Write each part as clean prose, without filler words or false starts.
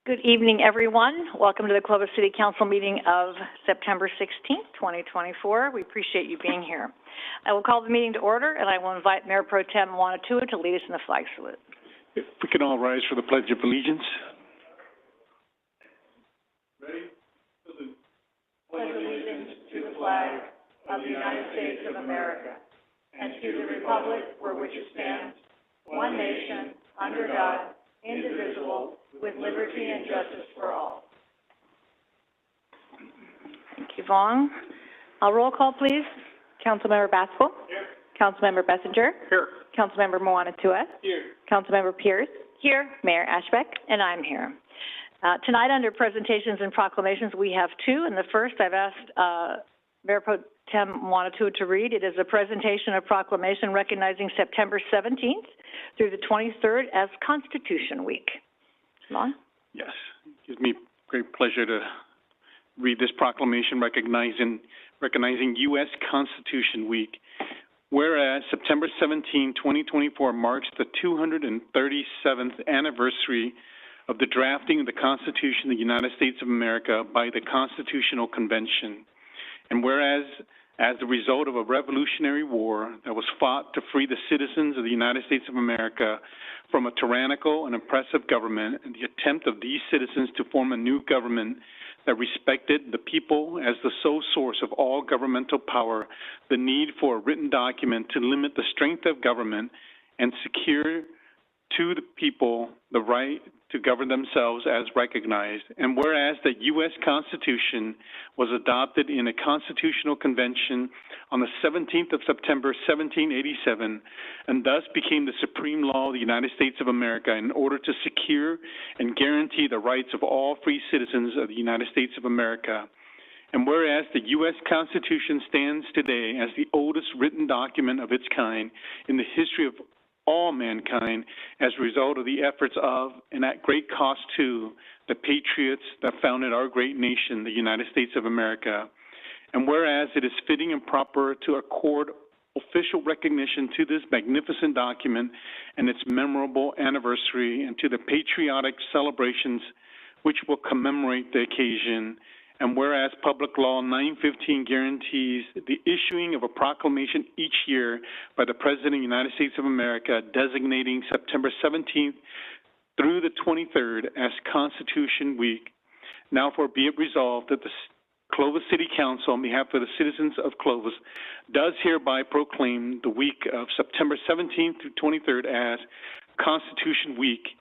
Good evening, everyone. Welcome to the Clovis City Council meeting of September 16th, 2024. We appreciate you being here. I will call the meeting to order, and I will invite Mayor Pro Tem Wanatua to lead us in the flag salute. If we can all rise for the Pledge of Allegiance. Ready? Pledge allegiance to the flag of the United States of America and to the republic for which it stands, one nation, under God, indivisible, with liberty and justice for all. Thank you, Vaughn. Roll call, please. Councilmember Baskel. Here. Councilmember Bessinger. Here. Councilmember Wanatua. Here. Councilmember Pierce. Here. Mayor Ashbeck. And I'm here. Tonight, under presentations and proclamations, we have two. And the first, I've asked Mayor Pro Tem Wanatua to read. It is a presentation of proclamation recognizing September 17th through the 23rd as Constitution Week. Vaughn? Yes. It gives me great pleasure to read this proclamation recognizing U.S. Constitution Week. Whereas September 17, 2024 marks the 237th anniversary of the drafting of the Constitution of the United States of America by the Constitutional Convention. And whereas, as the result of a revolutionary war that was fought to free the citizens of the United States of America from a tyrannical and oppressive government, and the attempt of these citizens to form a new government that respected the people as the sole source of all governmental power, the need for a written document to limit the strength of government and secure to the people the right to govern themselves as recognized. And whereas the U.S. Constitution was adopted in a constitutional convention on the 17th of September, 1787, and thus became the supreme law of the United States of America in order to secure and guarantee the rights of all free citizens of the United States of America. And whereas the U.S. Constitution stands today as the oldest written document of its kind in the history of all mankind as a result of the efforts of, and at great cost to, the patriots that founded our great nation, the United States of America. And whereas it is fitting and proper to accord official recognition to this magnificent document and its memorable anniversary, and to the patriotic celebrations which will commemorate the occasion. And whereas Public Law 915 guarantees the issuing of a proclamation each year by the President of the United States of America designating September 17th through the 23rd as Constitution Week, now for be it resolved that the Clovis City Council, on behalf of the citizens of Clovis, does hereby proclaim the week of September 17th through 23rd as Constitution Week.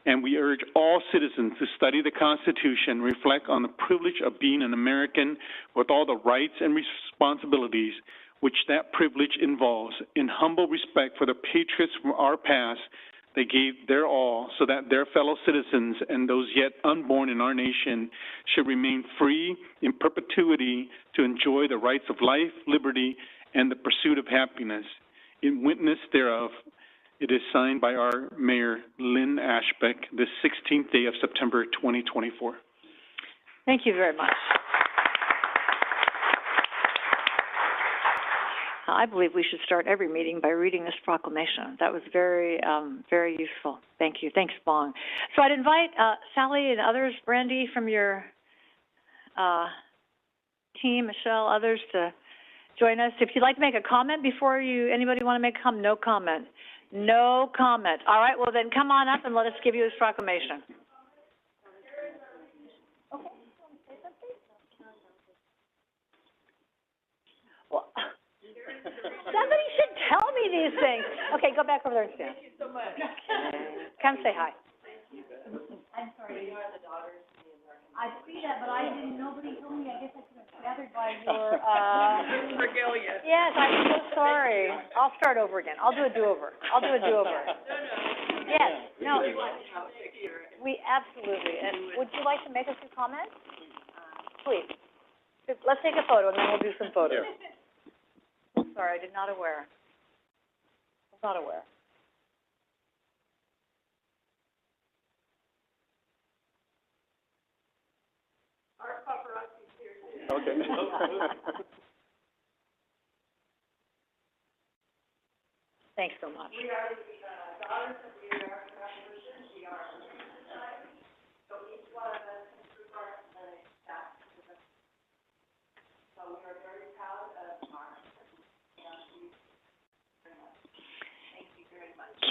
And we urge all citizens to study the Constitution, reflect on the privilege of being an American with all the rights and responsibilities which that privilege involves, in humble respect for the patriots from our past. They gave their all so that their fellow citizens and those yet unborn in our nation should remain free in perpetuity to enjoy the rights of life, liberty, and the pursuit of happiness. In witness thereof, it is signed by our Mayor, Lynn Ashbeck, the 16th day of September, 2024. Thank you very much. I believe we should start every meeting by reading this proclamation. That was very, very useful. Thank you. Thanks, Vaughn. So I'd invite Sally and others, Brandy from your team, Michelle, others to join us. If you'd like to make a comment before anybody want to make a comment? No comment. No comment. All right, well then come on up and let us give you this proclamation. Okay. Well, somebody should tell me these things. Okay, go back over there and stand. Thank you so much. Come say hi. I'm sorry. You are the daughters of the American. I see that, but nobody told me. I guess I could have gathered by your, regalia. Yes, I'm so sorry. I'll start over again. I'll do a do-over. No. Yes, no. We absolutely. And would you like to make a few comments? Please. Let's take a photo, and then we'll do some photos. Sorry, I did not aware. I was not aware. Our paparazzi's here too. Okay. Thanks so much. We are the daughters of the American Revolution. We are on the side. So each one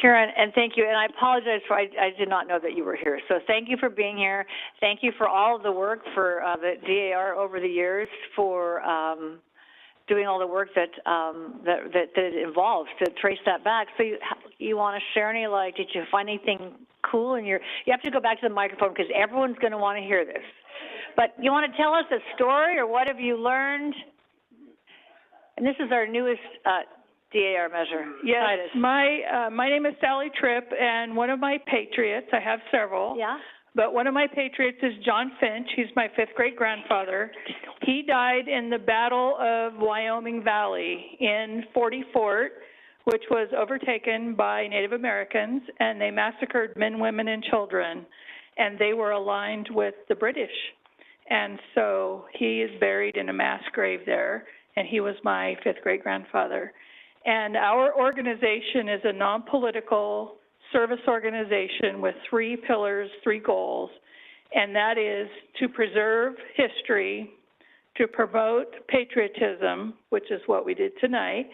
Karen, and thank you, and I apologize for, I did not know that you were here. So thank you for being here. Thank you for all of the work for, the DAR over the years, for, doing all the work that it involves to trace that back. So you want to share any, like, did you find anything cool in your, you have to go back to the microphone because everyone's going to want to hear this. But you want to tell us a story, or what have you learned? And this is our newest, DAR measure. Yes, Titus. my name is Sally Tripp, and one of my patriots, I have several. Yeah? But one of my patriots is John Finch. He's my fifth great grandfather. He died in the Battle of Wyoming Valley in 40 Fort, which was overtaken by Native Americans, and they massacred men, women, and children, and they were aligned with the British. And so he is buried in a mass grave there, and he was my fifth great grandfather. And our organization is a non-political service organization with 3 pillars, 3 goals, and that is to preserve history, to promote patriotism, which is what we did tonight,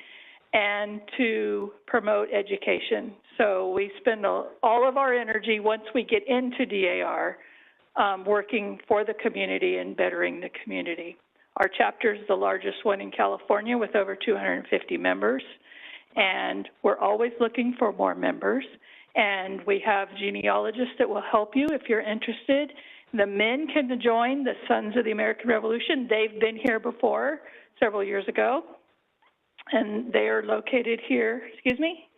and to promote education. So we spend all of our energy, once we get into DAR, working for the community and bettering the community. Our chapter is the largest one in California with over 250 members, and we're always looking for more members. And we have genealogists that will help you if you're interested. The men can join the Sons of the American Revolution. They've been here before, several years ago, and they are located here. Excuse me?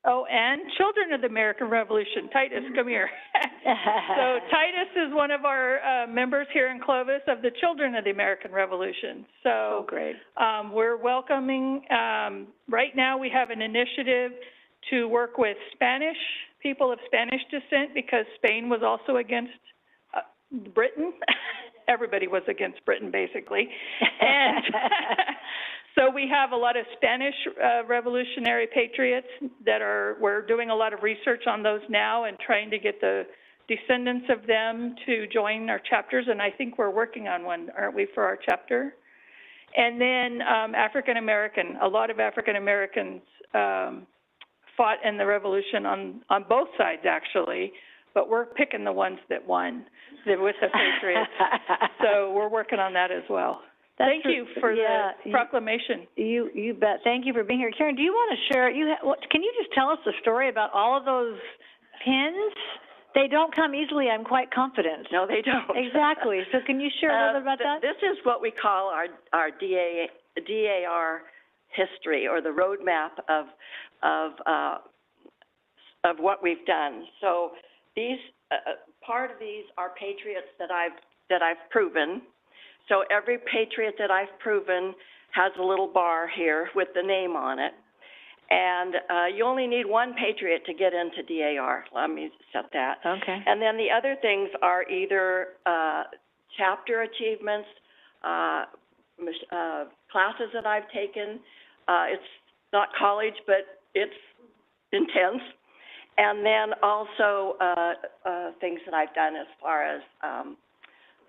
Oh, and Children of the American Revolution. Titus, come here. So Titus is one of our members here in Clovis of the Children of the American Revolution. So great. We're welcoming, right now we have an initiative to work with Spanish, people of Spanish descent, because Spain was also against Britain. Everybody was against Britain, basically. And so we have a lot of Spanish revolutionary patriots that we're doing a lot of research on those now and trying to get the descendants of them to join our chapters, and I think we're working on one, aren't we, for our chapter? And then African American, a lot of African Americans fought in the revolution on both sides, actually, but we're picking the ones that won with the Patriots. So we're working on that as well. Thank you for the proclamation. You bet. Thank you for being here. Karen, do you want to share, can you just tell us the story about all of those pins? They don't come easily, I'm quite confident. No, they don't. Exactly. So can you share a little bit about that? This is what we call our DAR history, or the roadmap of what we've done. So these part of these are patriots that I've proven. So every patriot that I've proven has a little bar here with the name on it. And you only need one patriot to get into DAR. Let me set that. Okay. And then the other things are either chapter achievements, classes that I've taken. It's not college, but it's intense. And then also things that I've done as far as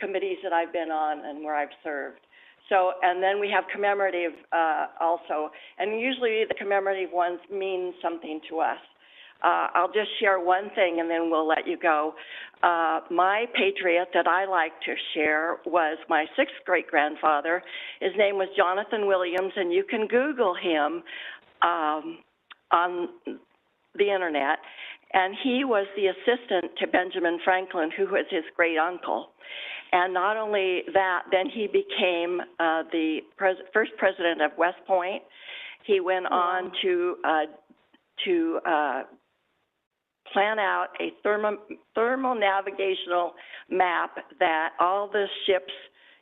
committees that I've been on and where I've served. So, and then we have commemorative also, and usually the commemorative ones mean something to us. I'll just share one thing and then we'll let you go. My patriot that I like to share was my sixth great-grandfather. His name was Jonathan Williams, and you can Google him on the internet. And he was the assistant to Benjamin Franklin, who was his great-uncle. And not only that, then he became the first president of West Point. He went on to plan out a thermal navigational map that all the ships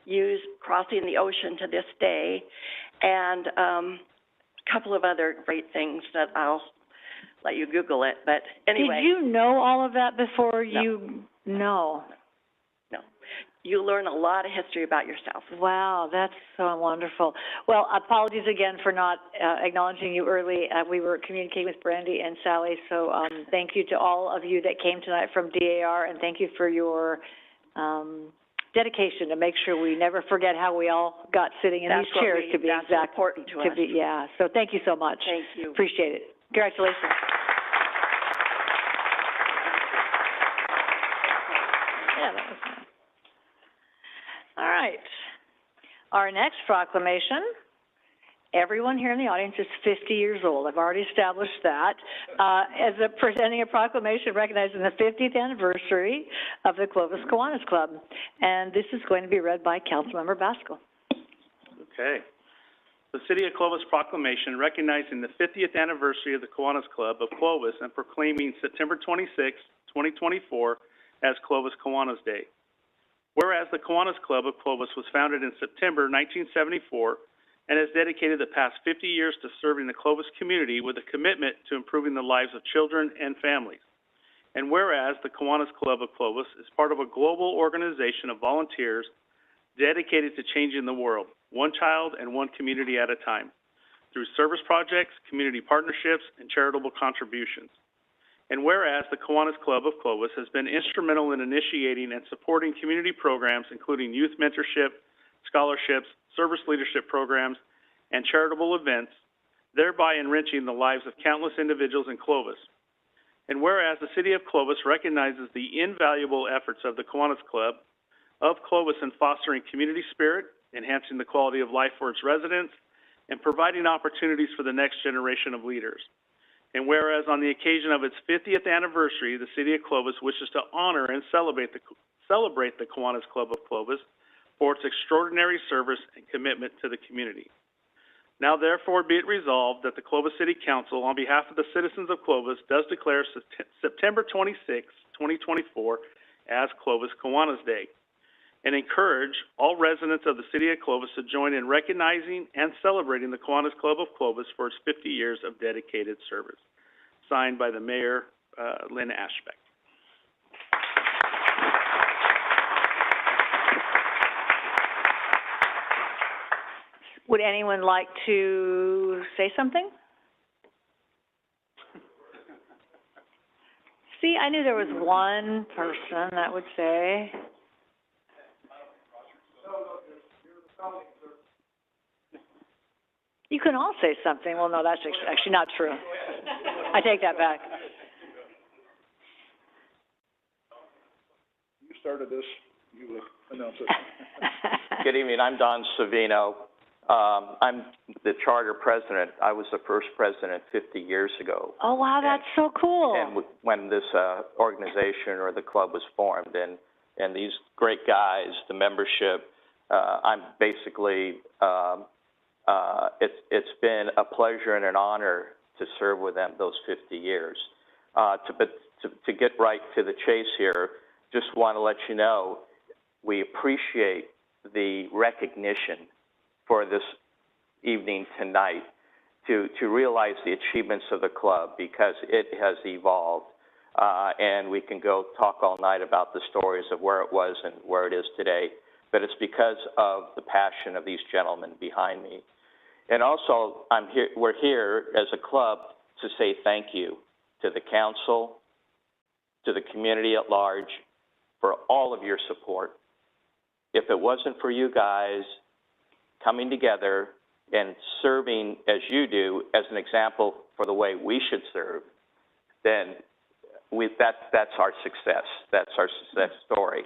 use crossing the ocean to this day, and a couple of other great things that I'll let you Google it. But anyway. Did you know all of that before you? No. You learn a lot of history about yourself. Wow, that's so wonderful. Well, apologies again for not acknowledging you early. We were communicating with Brandy and Sally, so thank you to all of you that came tonight from DAR, and thank you for your dedication to make sure we never forget how we all got sitting in these chairs, to be exact. That's important to us. Yeah, so thank you so much. Thank you. Appreciate it. Congratulations. Yeah, that was fun. All right. Our next proclamation, everyone here in the audience is 50 years old. I've already established that. Presenting a proclamation recognizing the 50th anniversary of the Clovis Kiwanis Club. And this is going to be read by Councilmember Basco. Okay. The City of Clovis proclamation recognizing the 50th anniversary of the Kiwanis Club of Clovis and proclaiming September 26, 2024 as Clovis Kiwanis Day. Whereas the Kiwanis Club of Clovis was founded in September 1974 and has dedicated the past 50 years to serving the Clovis community with a commitment to improving the lives of children and families. And whereas the Kiwanis Club of Clovis is part of a global organization of volunteers dedicated to changing the world, one child and one community at a time, through service projects, community partnerships, and charitable contributions. And whereas the Kiwanis Club of Clovis has been instrumental in initiating and supporting community programs, including youth mentorship, scholarships, service leadership programs, and charitable events, thereby enriching the lives of countless individuals in Clovis. And whereas the City of Clovis recognizes the invaluable efforts of the Kiwanis Club of Clovis in fostering community spirit, enhancing the quality of life for its residents, and providing opportunities for the next generation of leaders. And whereas on the occasion of its 50th anniversary, the City of Clovis wishes to honor and celebrate the Kiwanis Club of Clovis for its extraordinary service and commitment to the community. Now therefore be it resolved that the Clovis City Council, on behalf of the citizens of Clovis, does declare September 26, 2024 as Clovis Kiwanis Day, and encourage all residents of the City of Clovis to join in recognizing and celebrating the Kiwanis Club of Clovis for its 50 years of dedicated service. Signed by the Mayor, Lynn Ashbeck. Would anyone like to say something? See, I knew there was one person that would say. You can all say something. Well, no, that's actually not true. I take that back. You started this, you will announce it. Good evening, I'm Don Savino. I'm the charter president. I was the first president 50 years ago. Oh, wow, that's so cool. And when this organization or the club was formed, and these great guys, the membership, I'm basically, it's been a pleasure and an honor to serve with them those 50 years. To get right to the chase here, just want to let you know, we appreciate the recognition for this evening tonight to realize the achievements of the club, because it has evolved. And we can go talk all night about the stories of where it was and where it is today, but it's because of the passion of these gentlemen behind me. And also, we're here as a club to say thank you to the council, to the community at large, for all of your support. If it wasn't for you guys coming together and serving as you do as an example for the way we should serve, then that's our success. That's our success story.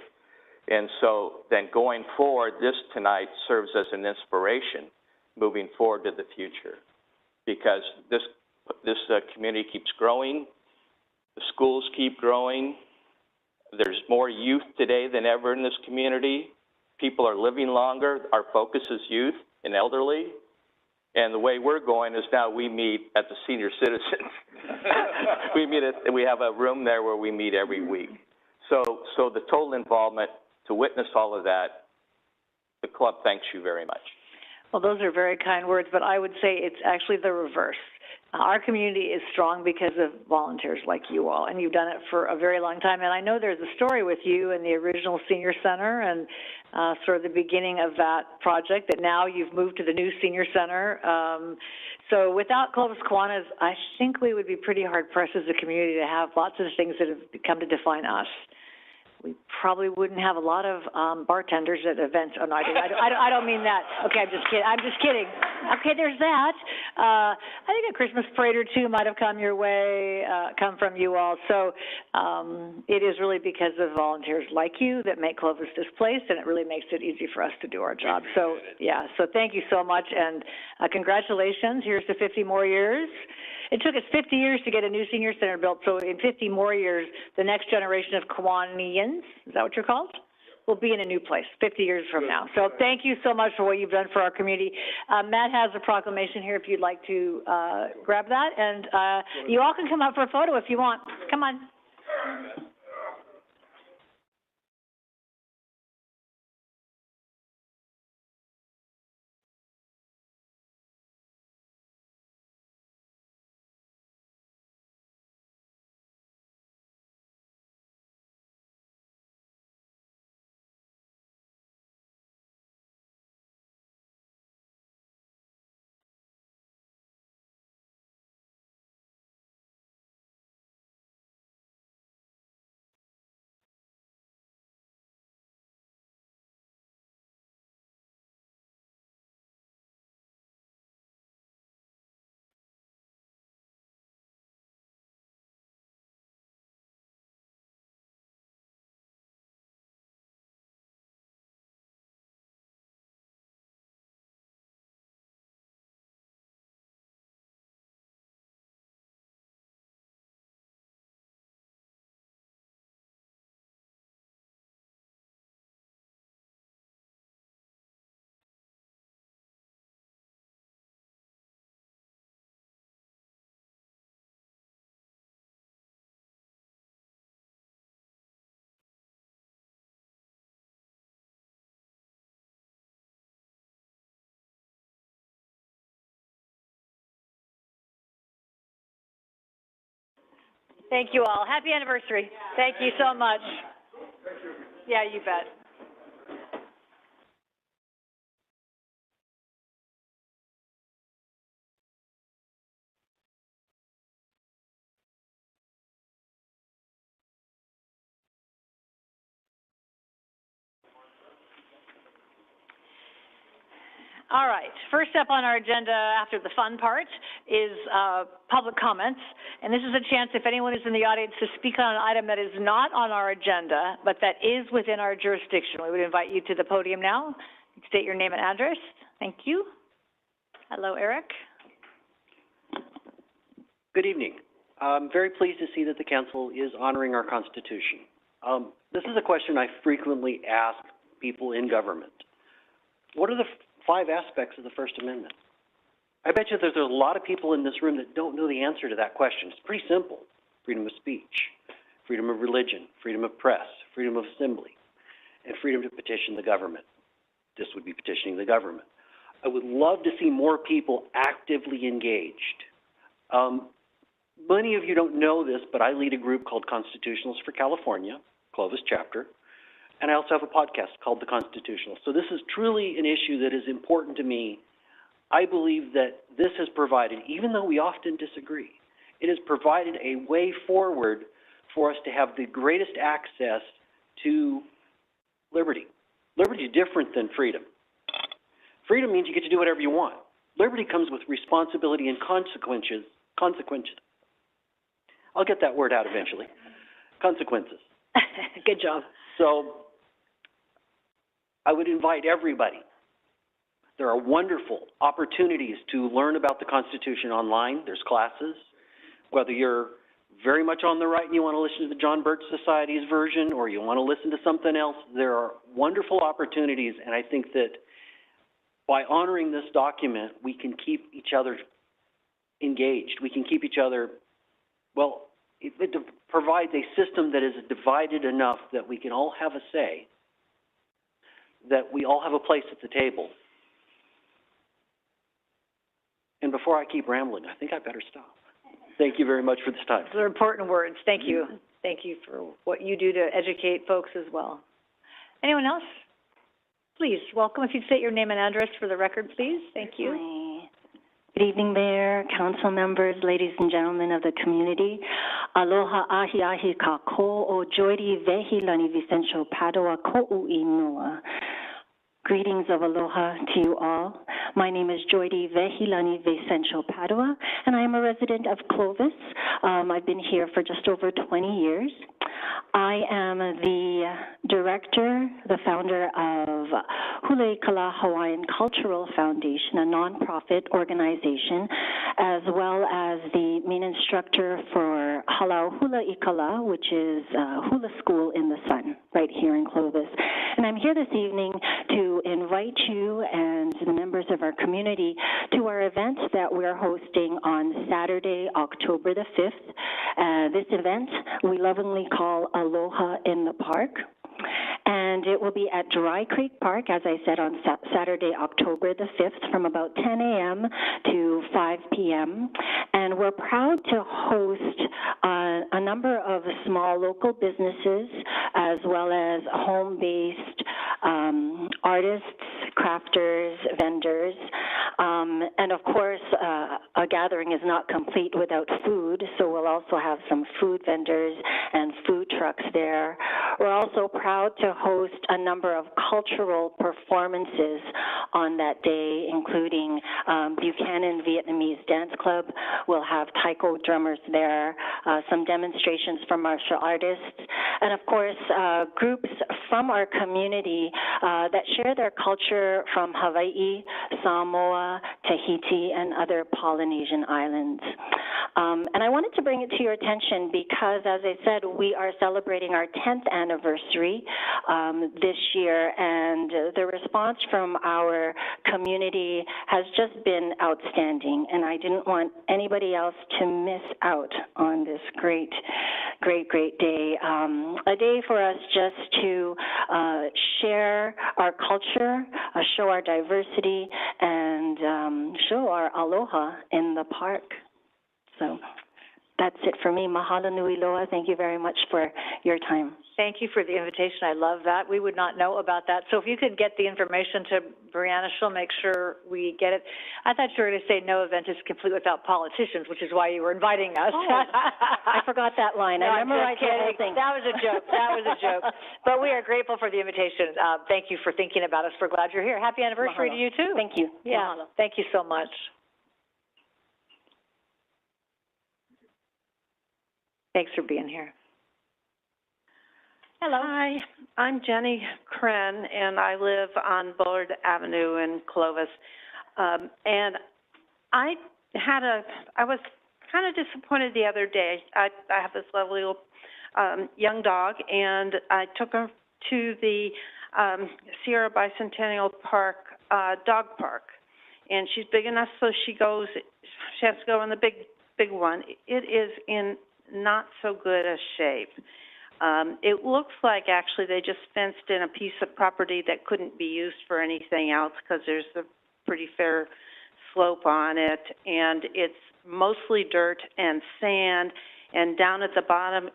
And so then going forward, this tonight serves as an inspiration moving forward to the future, because this community keeps growing, the schools keep growing, there's more youth today than ever in this community, people are living longer, our focus is youth and elderly, and the way we're going is now we meet at the senior citizens. We have a room there where we meet every week. So the total involvement to witness all of that, the club thanks you very much. Well, those are very kind words, but I would say it's actually the reverse. Our community is strong because of volunteers like you all, and you've done it for a very long time. And I know there's a story with you and the original senior center and sort of the beginning of that project, that now you've moved to the new senior center. So without Clovis Kiwanis, I think we would be pretty hard-pressed as a community to have lots of things that have come to define us. we probably wouldn't have a lot of, bartenders at events. Oh, no, I don't mean that. Okay, I'm just kidding. Okay, there's that. I think a Christmas parade or two might have come your way, come from you all. So, it is really because of volunteers like you that make Clovis this place, and it really makes it easy for us to do our job. So, yeah, so thank you so much, and, congratulations. Here's to 50 more years. It took us 50 years to get a new senior center built, so in 50 more years, the next generation of Kiwanians, is that what you're called? Will be in a new place 50 years from now. So thank you so much for what you've done for our community. Matt has a proclamation here if you'd like to, grab that, and, you all can come up for a photo if you want. Come on. Thank you all. Happy anniversary. Thank you so much. Yeah, you bet. All right. First up on our agenda after the fun part is public comments. And this is a chance, if anyone is in the audience, to speak on an item that is not on our agenda, but that is within our jurisdiction. We would invite you to the podium now. State your name and address. Thank you. Hello, Eric. Good evening. I'm very pleased to see that the council is honoring our Constitution. This is a question I frequently ask people in government. What are the 5 aspects of the First Amendment? I bet you there's a lot of people in this room that don't know the answer to that question. It's pretty simple. Freedom of speech, freedom of religion, freedom of press, freedom of assembly, and freedom to petition the government. This would be petitioning the government. I would love to see more people actively engaged. Many of you don't know this, but I lead a group called Constitutionals for California, Clovis chapter, and I also have a podcast called The Constitutional. So this is truly an issue that is important to me. I believe that this has provided, even though we often disagree, it has provided a way forward for us to have the greatest access to liberty. Liberty is different than freedom. Freedom means you get to do whatever you want. Liberty comes with responsibility and consequences. I'll get that word out eventually. Consequences. Good job. So I would invite everybody. There are wonderful opportunities to learn about the Constitution online. There's classes. Whether you're very much on the right and you want to listen to the John Birch Society's version or you want to listen to something else, there are wonderful opportunities, and I think that by honoring this document, we can keep each other engaged. We can keep each other, well, it provides a system that is divided enough that we can all have a say, that we all have a place at the table. And before I keep rambling, I think I better stop. Thank you very much for this time. Those are important words. Thank you. Thank you for what you do to educate folks as well. Anyone else? Please, welcome. If you'd state your name and address for the record, please. Thank you. Good evening, Mayor, council members, ladies and gentlemen of the community. Aloha ahi ahi ka ko o joiri vehi lani Vicencio Padua ko uinua. Greetings of aloha to you all. My name is Joydy Vehilani Vicencio Padua, and I am a resident of Clovis. I've been here for just over 20 years. I am the director, the founder of Hula Ikala Hawaiian Cultural Foundation, a nonprofit organization, as well as the main instructor for Halau Hula Ikala, which is Hula School in the Sun, right here in Clovis. And I'm here this evening to invite you and the members of our community to our event that we're hosting on Saturday, October the 5th. This event we lovingly call Aloha in the Park. And it will be at Dry Creek Park, as I said, on Saturday, October the 5th, from about 10 a.m. to 5 p.m. And we're proud to host a number of small local businesses, as well as home-based artists, crafters, vendors. And of course, a gathering is not complete without food, so we'll also have some food vendors and food trucks there. We're also proud to host a number of cultural performances on that day, including Buchanan Vietnamese Dance Club. We'll have taiko drummers there, some demonstrations from martial artists, and of course, groups from our community that share their culture from Hawaii, Samoa, Tahiti, and other Polynesian islands. And I wanted to bring it to your attention because, as I said, we are celebrating our 10th anniversary this year, and the response from our community has just been outstanding, and I didn't want anybody else to miss out on this great day. A day for us just to share our culture, show our diversity, and show our aloha in the park. So that's it for me. Mahalo nui loa. Thank you very much for your time. Thank you for the invitation. I love that. We would not know about that. So if you could get the information to Brianna, she'll make sure we get it. I thought you were going to say no event is complete without politicians, which is why you were inviting us. Oh, I forgot that line. No, I memorized the whole thing. That was a joke. That was a joke. But we are grateful for the invitation. Thank you for thinking about us. We're glad you're here. Happy anniversary Mahalo. to you, too. Thank you. Yeah. Mahalo. Thank you so much. Thanks for being here. Hello. Hi, I'm Jenny Kren, and I live on Bullard Avenue in Clovis. And I was kind of disappointed the other day. I have this lovely little young dog, and I took her to the Sierra Bicentennial Park dog park. And she's big enough so she has to go in the big one. It is in not so good a shape. It looks like actually they just fenced in a piece of property that couldn't be used for anything else because there's a pretty fair slope on it, and it's mostly dirt and sand, and down at the bottom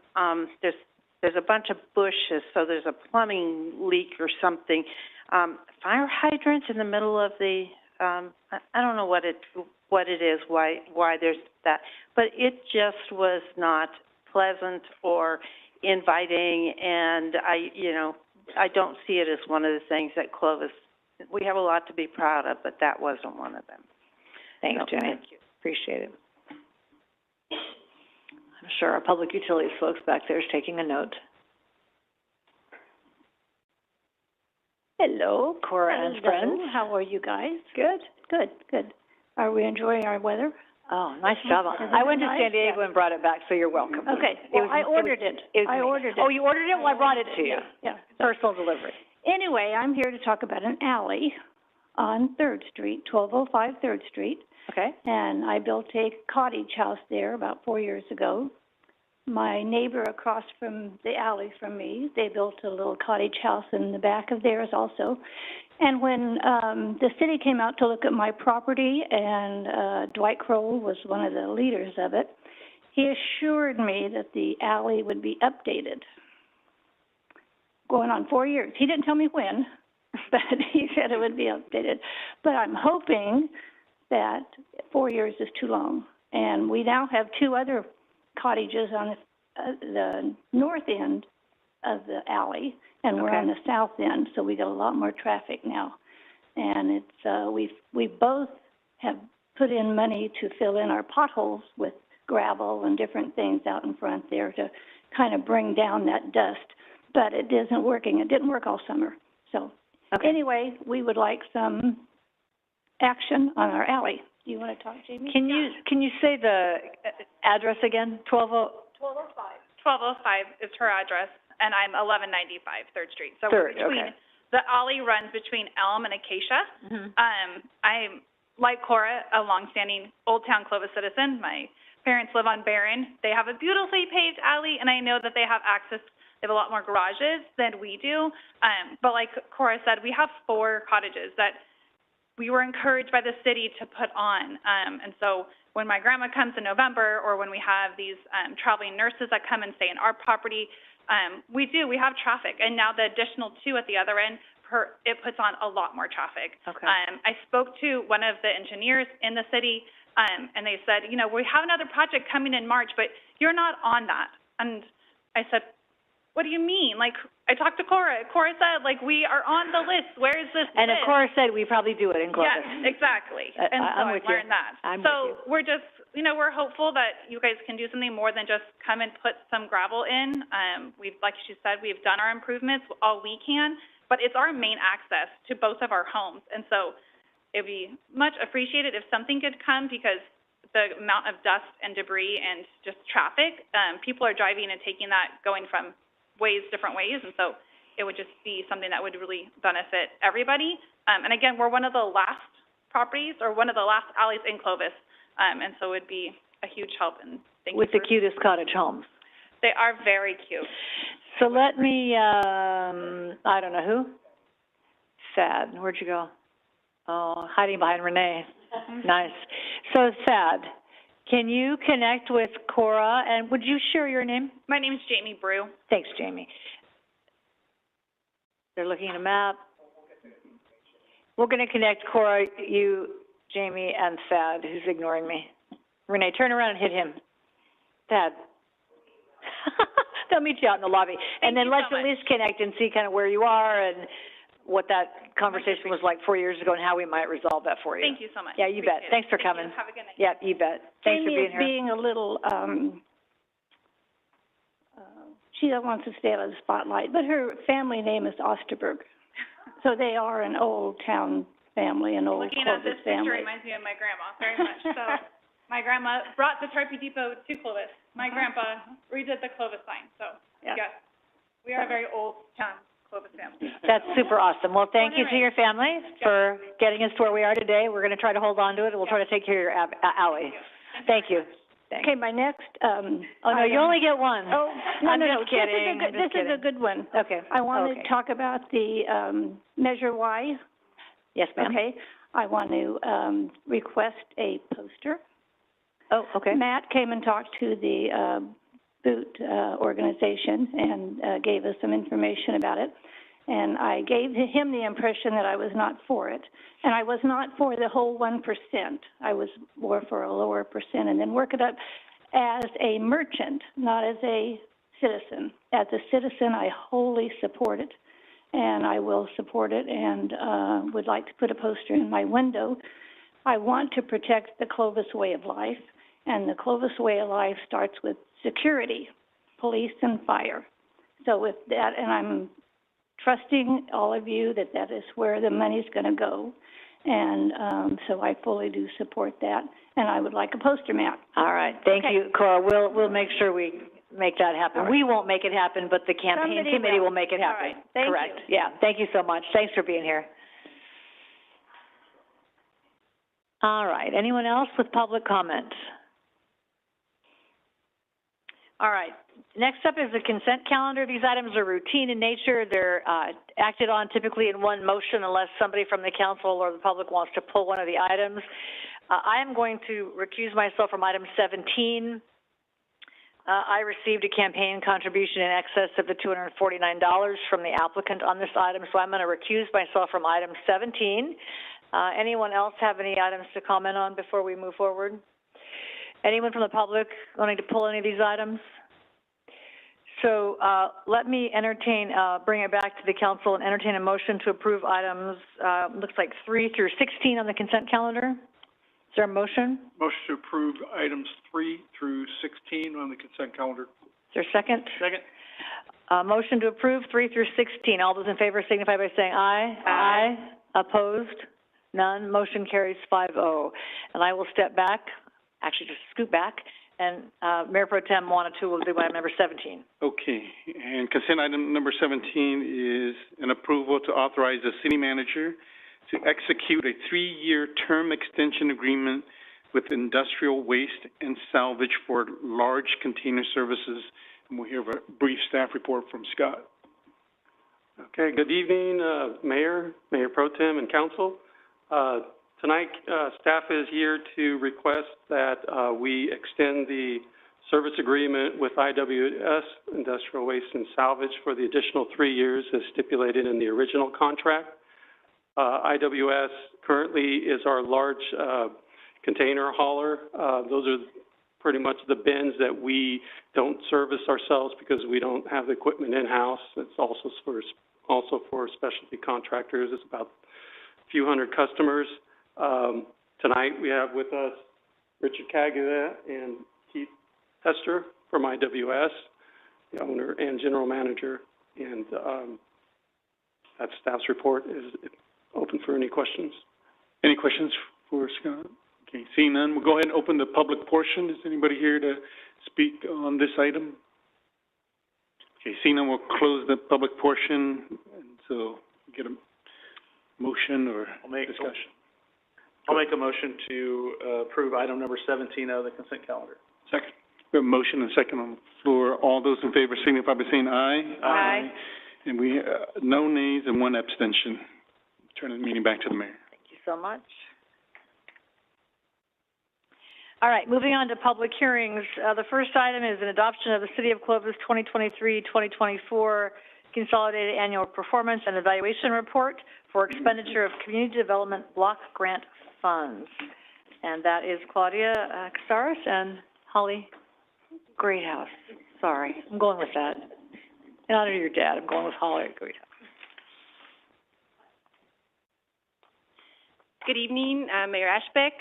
there's a bunch of bushes, so there's a plumbing leak or something. Fire hydrant in the middle of the I don't know what it is, why there's that, but it just was not pleasant or inviting, and I don't see it as one of the things that Clovis, we have a lot to be proud of, but that wasn't one of them. Thanks, Jenny. Thank you. Appreciate it. I'm sure our public utilities folks back there is taking a note. Hello, Cora and friends. How are you guys? Good. Good. Are we enjoying our weather? Oh, nice job. I went to San Diego and brought it back, so you're welcome. Okay. Well, I ordered it. Oh, you ordered it? Well, I brought it to you. Yeah. Personal delivery. Anyway, I'm here to talk about an alley on 3rd Street, 1205 3rd Street. Okay. And I built a cottage house there about 4 years ago. My neighbor across from the alley from me, they built a little cottage house in the back of theirs also. And when the city came out to look at my property, and Dwight Kroll was one of the leaders of it, he assured me that the alley would be updated. Going on 4 years. He didn't tell me when, but he said it would be updated. But I'm hoping that 4 years is too long. And we now have two other cottages on the north end of the alley, and we're on the south end, so we got a lot more traffic now. And it's, we both have put in money to fill in our potholes with gravel and different things out in front there to kind of bring down that dust, but it isn't working. It didn't work all summer. So anyway, we would like some action on our alley. Do you want to talk, Jamie? Can you say the address again? 1205 is her address, and I'm 1195 3rd Street. So we're between, the alley runs between Elm and Acacia. I'm, like Cora, a longstanding Old Town Clovis citizen. My parents live on Barron. They have a beautifully paved alley, and I know that they have access. They have a lot more garages than we do. But like Cora said, we have 4 cottages that we were encouraged by the city to put on. And so when my grandma comes in November, or when we have these traveling nurses that come and stay in our property, we have traffic. And now the additional 2 at the other end, it puts on a lot more traffic. I spoke to one of the engineers in the city, and they said, you know, we have another project coming in March, but you're not on that. And I said, what do you mean? Like, I talked to Cora. Cora said, like, we are on the list. Where is this And list? Cora said we probably do it in Clovis. Yes, exactly. And so I learned that. So we're just, you know, we're hopeful that you guys can do something more than just come and put some gravel in. Like she said, we've done our improvements, all we can, but it's our main access to both of our homes. And so it'd be much appreciated if something could come, because the amount of dust and debris and just traffic, people are driving and taking that, going from different ways, and so it would just be something that would really benefit everybody. And again, we're one of the last properties, or one of the last alleys in Clovis, and so it would be a huge help. And thank you. With the cutest cottage homes. They are very cute. So let me, I don't know who? Sad. Where'd you go? Oh, hiding behind Renee. Nice. So Sad, can you connect with Cora, and would you share your name? My name is Jamie Brew. Thanks, Jamie. They're looking at a map. We're going to connect Cora, you, Jamie, and Thad, who's ignoring me. Renee, turn around and hit him. Thad. They'll meet you out in the lobby. And then let's at least connect and see kind of where you are and what that conversation was like 4 years ago and how we might resolve that for you. Thank you so much. Yeah, you bet. Thanks for coming. Thank you. Have a good night. Yeah, you bet. Thanks for being here. Jamie is being a little, she wants to stay out of the spotlight, but her family name is Osterberg. So they are an old town family, an old Looking at this Clovis family. picture reminds me of my grandma very much. So my grandma brought the Tarpey Depot to Clovis. My grandpa redid the Clovis sign. So yes, we are a very old town Clovis family. That's super awesome. Well, thank you to your family for getting us to where we are today. We're going to try to hold on to it, and we'll try to take care of your alley. Thank you. Thanks. Okay, my next, oh, no, you only get one. Oh, no, I'm no, just kidding. This is a good one. Okay. I want to talk about the, Measure Y. Yes, ma'am. Okay. I want to, request a poster. Oh, okay. Matt came and talked to the, boot, organization and, gave us some information about it. And I gave him the impression that I was not for it. And I was not for the whole 1%. I was more for a lower percent, and then work it up as a merchant, not as a citizen. As a citizen, I wholly support it, and I will support it, and would like to put a poster in my window. I want to protect the Clovis way of life, and the Clovis way of life starts with security, police and fire. So with that, and I'm trusting all of you that that is where the money's going to go. And so I fully do support that. And I would like a poster, Matt. All right. Thank you, Cora. We'll make sure we make that happen. Right. We won't make it happen, but the campaign committee will make it happen. All right. Thank Correct. you. Yeah. Thank you so much. Thanks for being here. All right. Anyone else with public comment? All right. Next up is the consent calendar. These items are routine in nature. They're acted on typically in one motion unless somebody from the council or the public wants to pull one of the items. I am going to recuse myself from item 17. I received a campaign contribution in excess of the $249 from the applicant on this item, so I'm going to recuse myself from item 17. Anyone else have any items to comment on before we move forward? Anyone from the public wanting to pull any of these items? So, let me bring it back to the council and entertain a motion to approve items, looks like 3 through 16 on the consent calendar. Is there a motion? Motion to approve items 3 through 16 on the consent calendar. Is there a second? Second. Motion to approve 3 through 16. All those in favor signify by saying aye. Aye. Opposed? None. Motion carries 5-0. And I will step back, actually just scoot back, and, Mayor Pro Tem Moanatu will do item number 17. Okay, and consent item number 17 is an approval to authorize the city manager to execute a 3-year term extension agreement with Industrial Waste and Salvage for large container services. And we'll hear a brief staff report from Scott. Okay, good evening, Mayor Pro Tem, and Council. Tonight, staff is here to request that we extend the service agreement with IWS, Industrial Waste and Salvage, for the additional 3 years as stipulated in the original contract. IWS currently is our large container hauler. Those are pretty much the bins that we don't service ourselves because we don't have the equipment in-house. It's also for specialty contractors. It's about a few hundred customers. Tonight we have with us Richard Cagula and Keith Hester from IWS, the owner and general manager, and that staff's report is open for any questions. Any questions for Scott? Okay, seeing none, we'll go ahead and open the public portion. Is anybody here to speak on this item? Okay, seeing none, we'll close the public portion, and so get a motion or discussion. I'll make a motion to approve item number 17 of the consent calendar. Second. We have a motion and a second on the floor. All those in favor signify by saying aye. Aye. And we, no nays and 1 abstention. Turn the meeting back to the mayor. Thank you so much. All right, moving on to public hearings. The first item is an adoption of the City of Clovis 2023-2024 Consolidated Annual Performance and Evaluation Report for expenditure of community development block grant funds. And that is Claudia Casares and Holly Greathouse. Sorry, I'm going with that. In honor of your dad, I'm going with Holly Greathouse. Good evening, Mayor Ashbeck,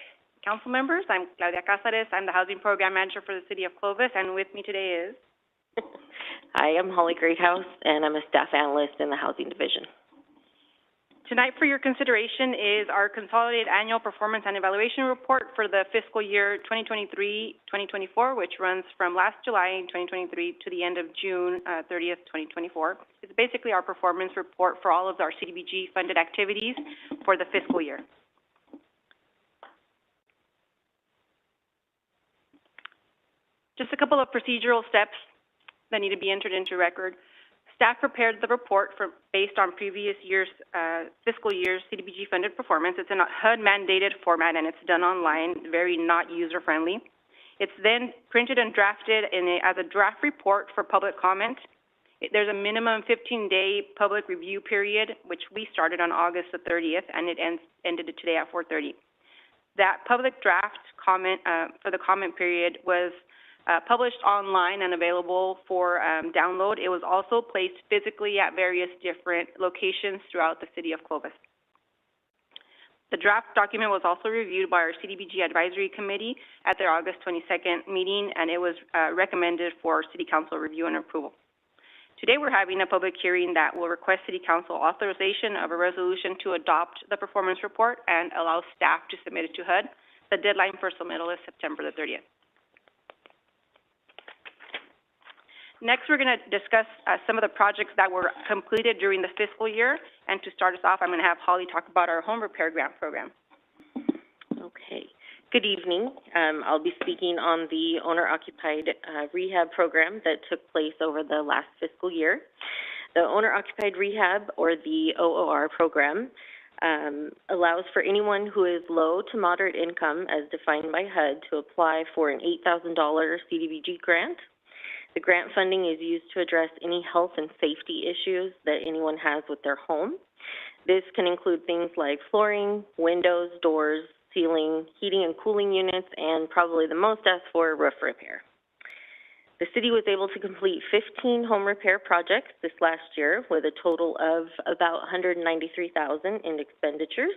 council members. I'm Claudia Casares. I'm the Housing Program Manager for the City of Clovis, and with me today is... Hi, I'm Holly Greathouse, and I'm a staff analyst in the Housing Division. Tonight for your consideration is our Consolidated Annual Performance and Evaluation Report for the fiscal year 2023-2024, which runs from last July 2023 to the end of June 30th, 2024. It's basically our performance report for all of our CDBG-funded activities for the fiscal year. Just a couple of procedural steps that need to be entered into record. Staff prepared the report based on previous year's, fiscal year's CDBG-funded performance. It's in a HUD-mandated format, and it's done online, very not user-friendly. It's then printed and drafted as a draft report for public comment. There's a minimum 15-day public review period, which we started on August the 30th, and it ended today at 4:30. That public draft comment for the comment period was published online and available for download. It was also placed physically at various different locations throughout the City of Clovis. The draft document was also reviewed by our CDBG Advisory Committee at their August 22nd meeting, and it was recommended for City Council review and approval. Today we're having a public hearing that will request City Council authorization of a resolution to adopt the performance report and allow staff to submit it to HUD. The deadline for submittal is September the 30th. Next, we're going to discuss some of the projects that were completed during the fiscal year. And to start us off, I'm going to have Holly talk about our home repair grant program. Okay. Good evening. I'll be speaking on the owner-occupied rehab program that took place over the last fiscal year. The owner-occupied rehab, or the OOR program, allows for anyone who is low to moderate income, as defined by HUD, to apply for an $8,000 CDBG grant. The grant funding is used to address any health and safety issues that anyone has with their home. This can include things like flooring, windows, doors, ceiling, heating and cooling units, and probably the most asked for, roof repair. The city was able to complete 15 home repair projects this last year with a total of about $193,000 in expenditures,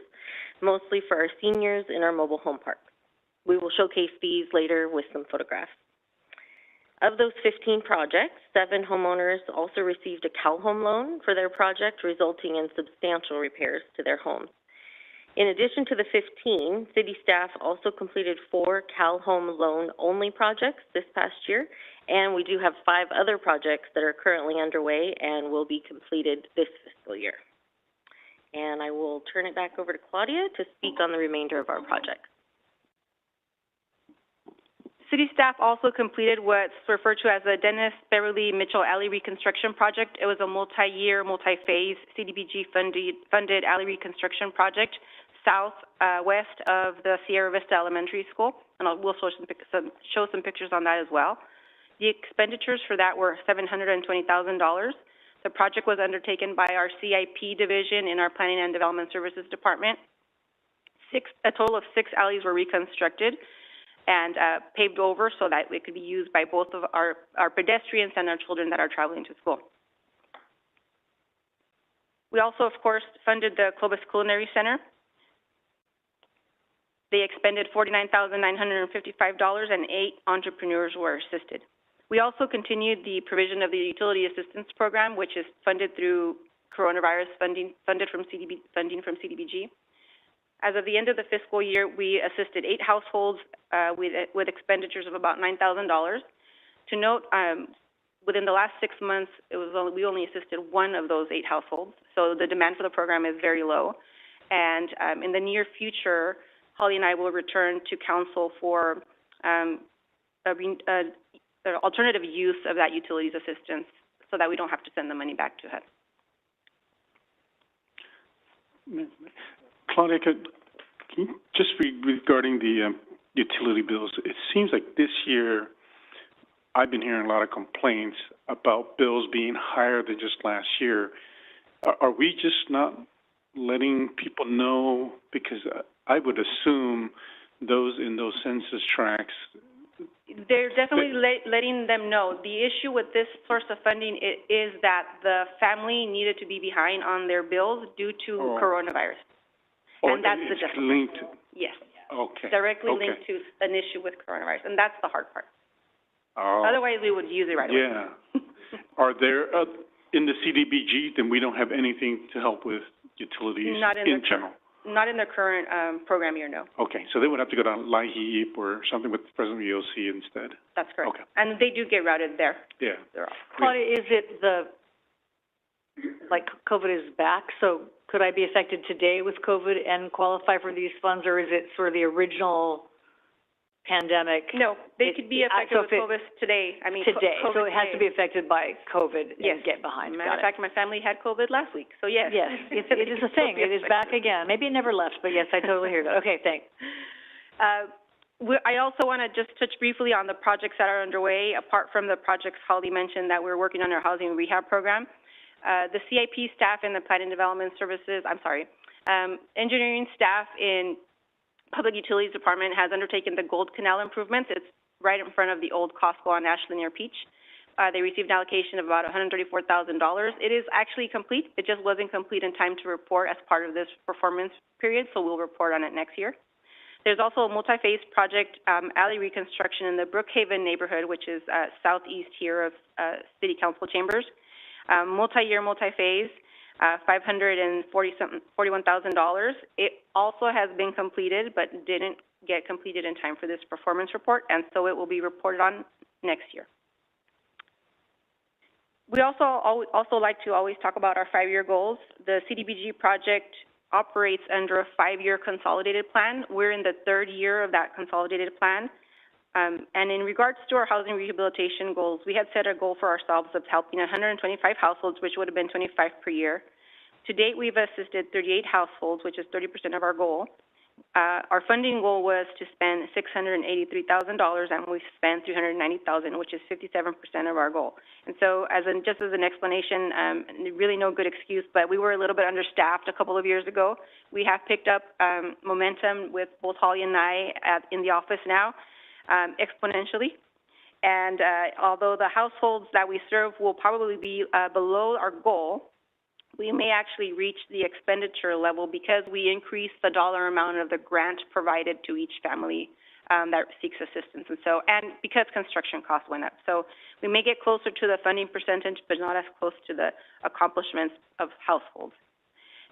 mostly for our seniors in our mobile home parks. We will showcase these later with some photographs. Of those 15 projects, 7 homeowners also received a Cal Home loan for their project, resulting in substantial repairs to their homes. In addition to the 15, city staff also completed 4 Cal Home loan-only projects this past year, and we do have 5 other projects that are currently underway and will be completed this fiscal year. And I will turn it back over to Claudia to speak on the remainder of our projects. City staff also completed what's referred to as the Dennis Beverly Mitchell Alley Reconstruction Project. It was a multi-year, multi-phase CDBG funded alley reconstruction project southwest of the Sierra Vista Elementary School, and we'll show some pictures on that as well. The expenditures for that were $720,000. The project was undertaken by our CIP division in our Planning and Development Services Department. A total of 6 alleys were reconstructed and paved over so that it could be used by both of our pedestrians and our children that are traveling to school. We also, of course, funded the Clovis Culinary Center. They expended $49,955 and 8 entrepreneurs were assisted. We also continued the provision of the Utility Assistance Program, which is funded through coronavirus funding from CDBG. As of the end of the fiscal year, we assisted 8 households with expenditures of about $9,000. To note, within the last 6 months, we only assisted 1 of those 8 households, so the demand for the program is very low. And in the near future, Holly and I will return to council for alternative use of that utilities assistance so that we don't have to send the money back to HUD. Claudia, can you just regarding the utility bills, it seems like this year I've been hearing a lot of complaints about bills being higher than just last year. Are we just not letting people know? Because I would assume those in those census tracts. They're definitely letting them know. The issue with this source of funding is that the family needed to be behind on their bills due to coronavirus. And that's the difference. Linked. Yes. Okay. Directly linked to an issue with coronavirus, and that's the hard part. Otherwise, we would use it right away. Yeah. Are there, in the CDBG, then we don't have anything to help with utilities in general? Not in the current program year, no. Okay, so they would have to go to LIHEAP or something with the President of the EOC instead? That's correct. Okay. And they do get routed there. Yeah. Claudia, is it COVID is back, so could I be affected today with COVID and qualify for these funds, or is it sort of the original pandemic? No, they could be affected with COVID today. Today, so it has to be affected by COVID and get behind. Matter of fact, my family had COVID last week, so yes. Yes, it is a thing. It is back again. Maybe it never left, but yes, I totally hear that. Okay, thanks. I also want to just touch briefly on the projects that are underway, apart from the projects Holly mentioned that we're working on our housing rehab program. The CIP staff in the Planning and Development Services, engineering staff in Public Utilities Department has undertaken the Gold Canal improvements. It's right in front of the old Costco on Ashland near Peach. They received an allocation of about $134,000. It is actually complete. It just wasn't complete in time to report as part of this performance period, so we'll report on it next year. There's also a multi-phase project, alley reconstruction in the Brookhaven neighborhood, which is southeast here of City Council Chambers. Multi-year, multi-phase, $541,000. It also has been completed, but didn't get completed in time for this performance report, and so it will be reported on next year. We also like to always talk about our 5-year goals. The CDBG project operates under a 5-year consolidated plan. We're in the 3rd year of that consolidated plan. And in regards to our housing rehabilitation goals, we had set a goal for ourselves of helping 125 households, which would have been 25 per year. To date, we've assisted 38 households, which is 30% of our goal. Our funding goal was to spend $683,000, and we've spent $390,000, which is 57% of our goal. And so, just as an explanation, really no good excuse, but we were a little bit understaffed a couple of years ago. We have picked up momentum with both Holly and I in the office now, exponentially. And although the households that we serve will probably be below our goal, we may actually reach the expenditure level because we increase the dollar amount of the grant provided to each family that seeks assistance. And because construction costs went up. So we may get closer to the funding percentage, but not as close to the accomplishments of households.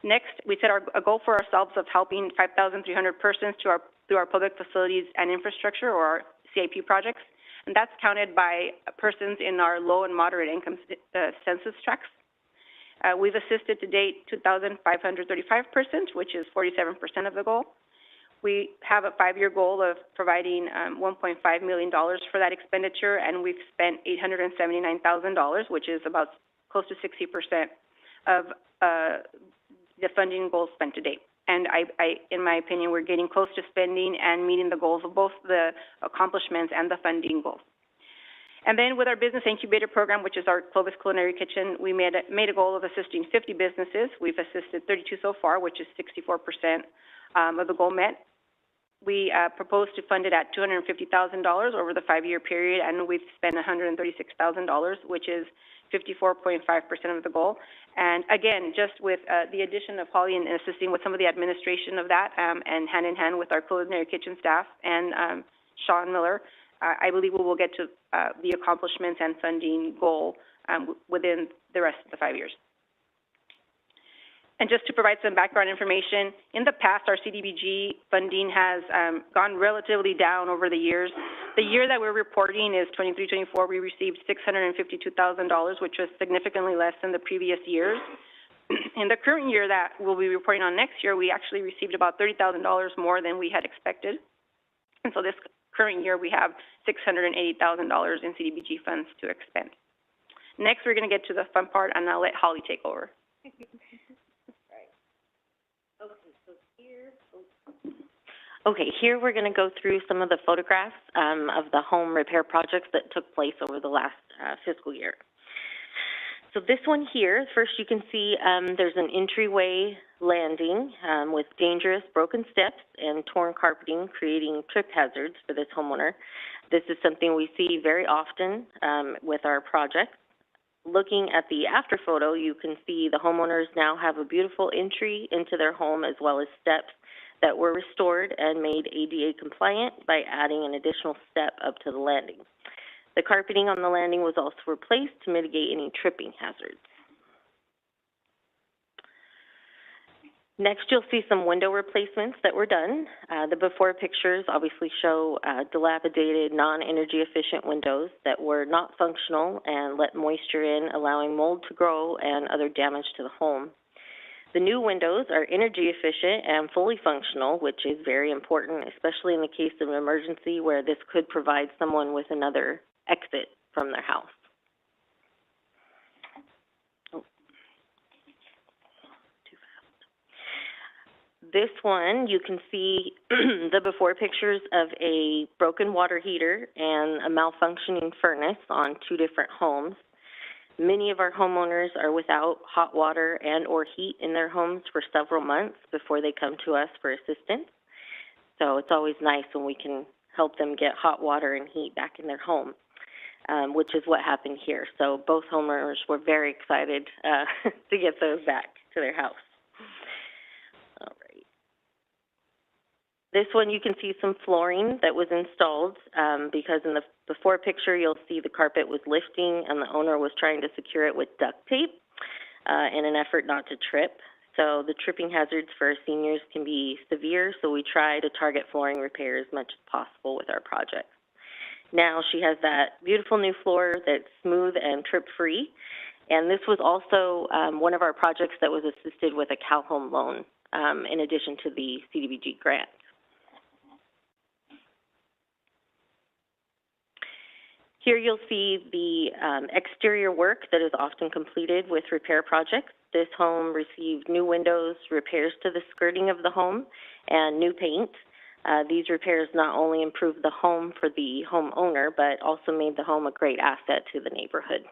Next, we set a goal for ourselves of helping 5,300 persons through our public facilities and infrastructure, or our CIP projects. And that's counted by persons in our low and moderate income census tracts. We've assisted to date 2,535 persons, which is 47% of the goal. We have a 5-year goal of providing $1.5 million for that expenditure, and we've spent $879,000, which is about close to 60% of the funding goals spent to date. And in my opinion, we're getting close to spending and meeting the goals of both the accomplishments and the funding goals. And then with our business incubator program, which is our Clovis Culinary Kitchen, we made a goal of assisting 50 businesses. We've assisted 32 so far, which is 64% of the goal met. We proposed to fund it at $250,000 over the 5-year period, and we've spent $136,000, which is 54.5% of the goal. And again, just with the addition of Holly and assisting with some of the administration of that, and hand in hand with our culinary kitchen staff and Sean Miller, I believe we will get to the accomplishments and funding goal within the rest of the 5 years. And just to provide some background information, in the past, our CDBG funding has gone relatively down over the years. The year that we're reporting is 23-24. We received $652,000, which was significantly less than the previous years. In the current year that we'll be reporting on next year, we actually received about $30,000 more than we had expected. And so this current year, we have $680,000 in CDBG funds to expend. Next, we're going to get to the fun part, and I'll let Holly take over. Here we're going to go through some of the photographs of the home repair projects that took place over the last fiscal year. So this one here, first you can see there's an entryway landing with dangerous broken steps and torn carpeting, creating trip hazards for this homeowner. This is something we see very often with our projects. Looking at the after photo, you can see the homeowners now have a beautiful entry into their home, as well as steps that were restored and made ADA compliant by adding an additional step up to the landing. The carpeting on the landing was also replaced to mitigate any tripping hazards. Next, you'll see some window replacements that were done. The before pictures obviously show dilapidated, non-energy efficient windows that were not functional and let moisture in, allowing mold to grow and other damage to the home. The new windows are energy efficient and fully functional, which is very important, especially in the case of an emergency where this could provide someone with another exit from their house. This one, you can see the before pictures of a broken water heater and a malfunctioning furnace on 2 different homes. Many of our homeowners are without hot water and or heat in their homes for several months before they come to us for assistance. So it's always nice when we can help them get hot water and heat back in their home, which is what happened here. So both homeowners were very excited to get those back to their house. All right. This one, you can see some flooring that was installed because in the before picture, you'll see the carpet was lifting and the owner was trying to secure it with duct tape in an effort not to trip. So the tripping hazards for our seniors can be severe, so we try to target flooring repair as much as possible with our projects. Now she has that beautiful new floor that's smooth and trip-free. And this was also one of our projects that was assisted with a Cal Home loan in addition to the CDBG grant. Here you'll see the exterior work that is often completed with repair projects. This home received new windows, repairs to the skirting of the home, and new paint. These repairs not only improved the home for the homeowner, but also made the home a great asset to the neighborhood.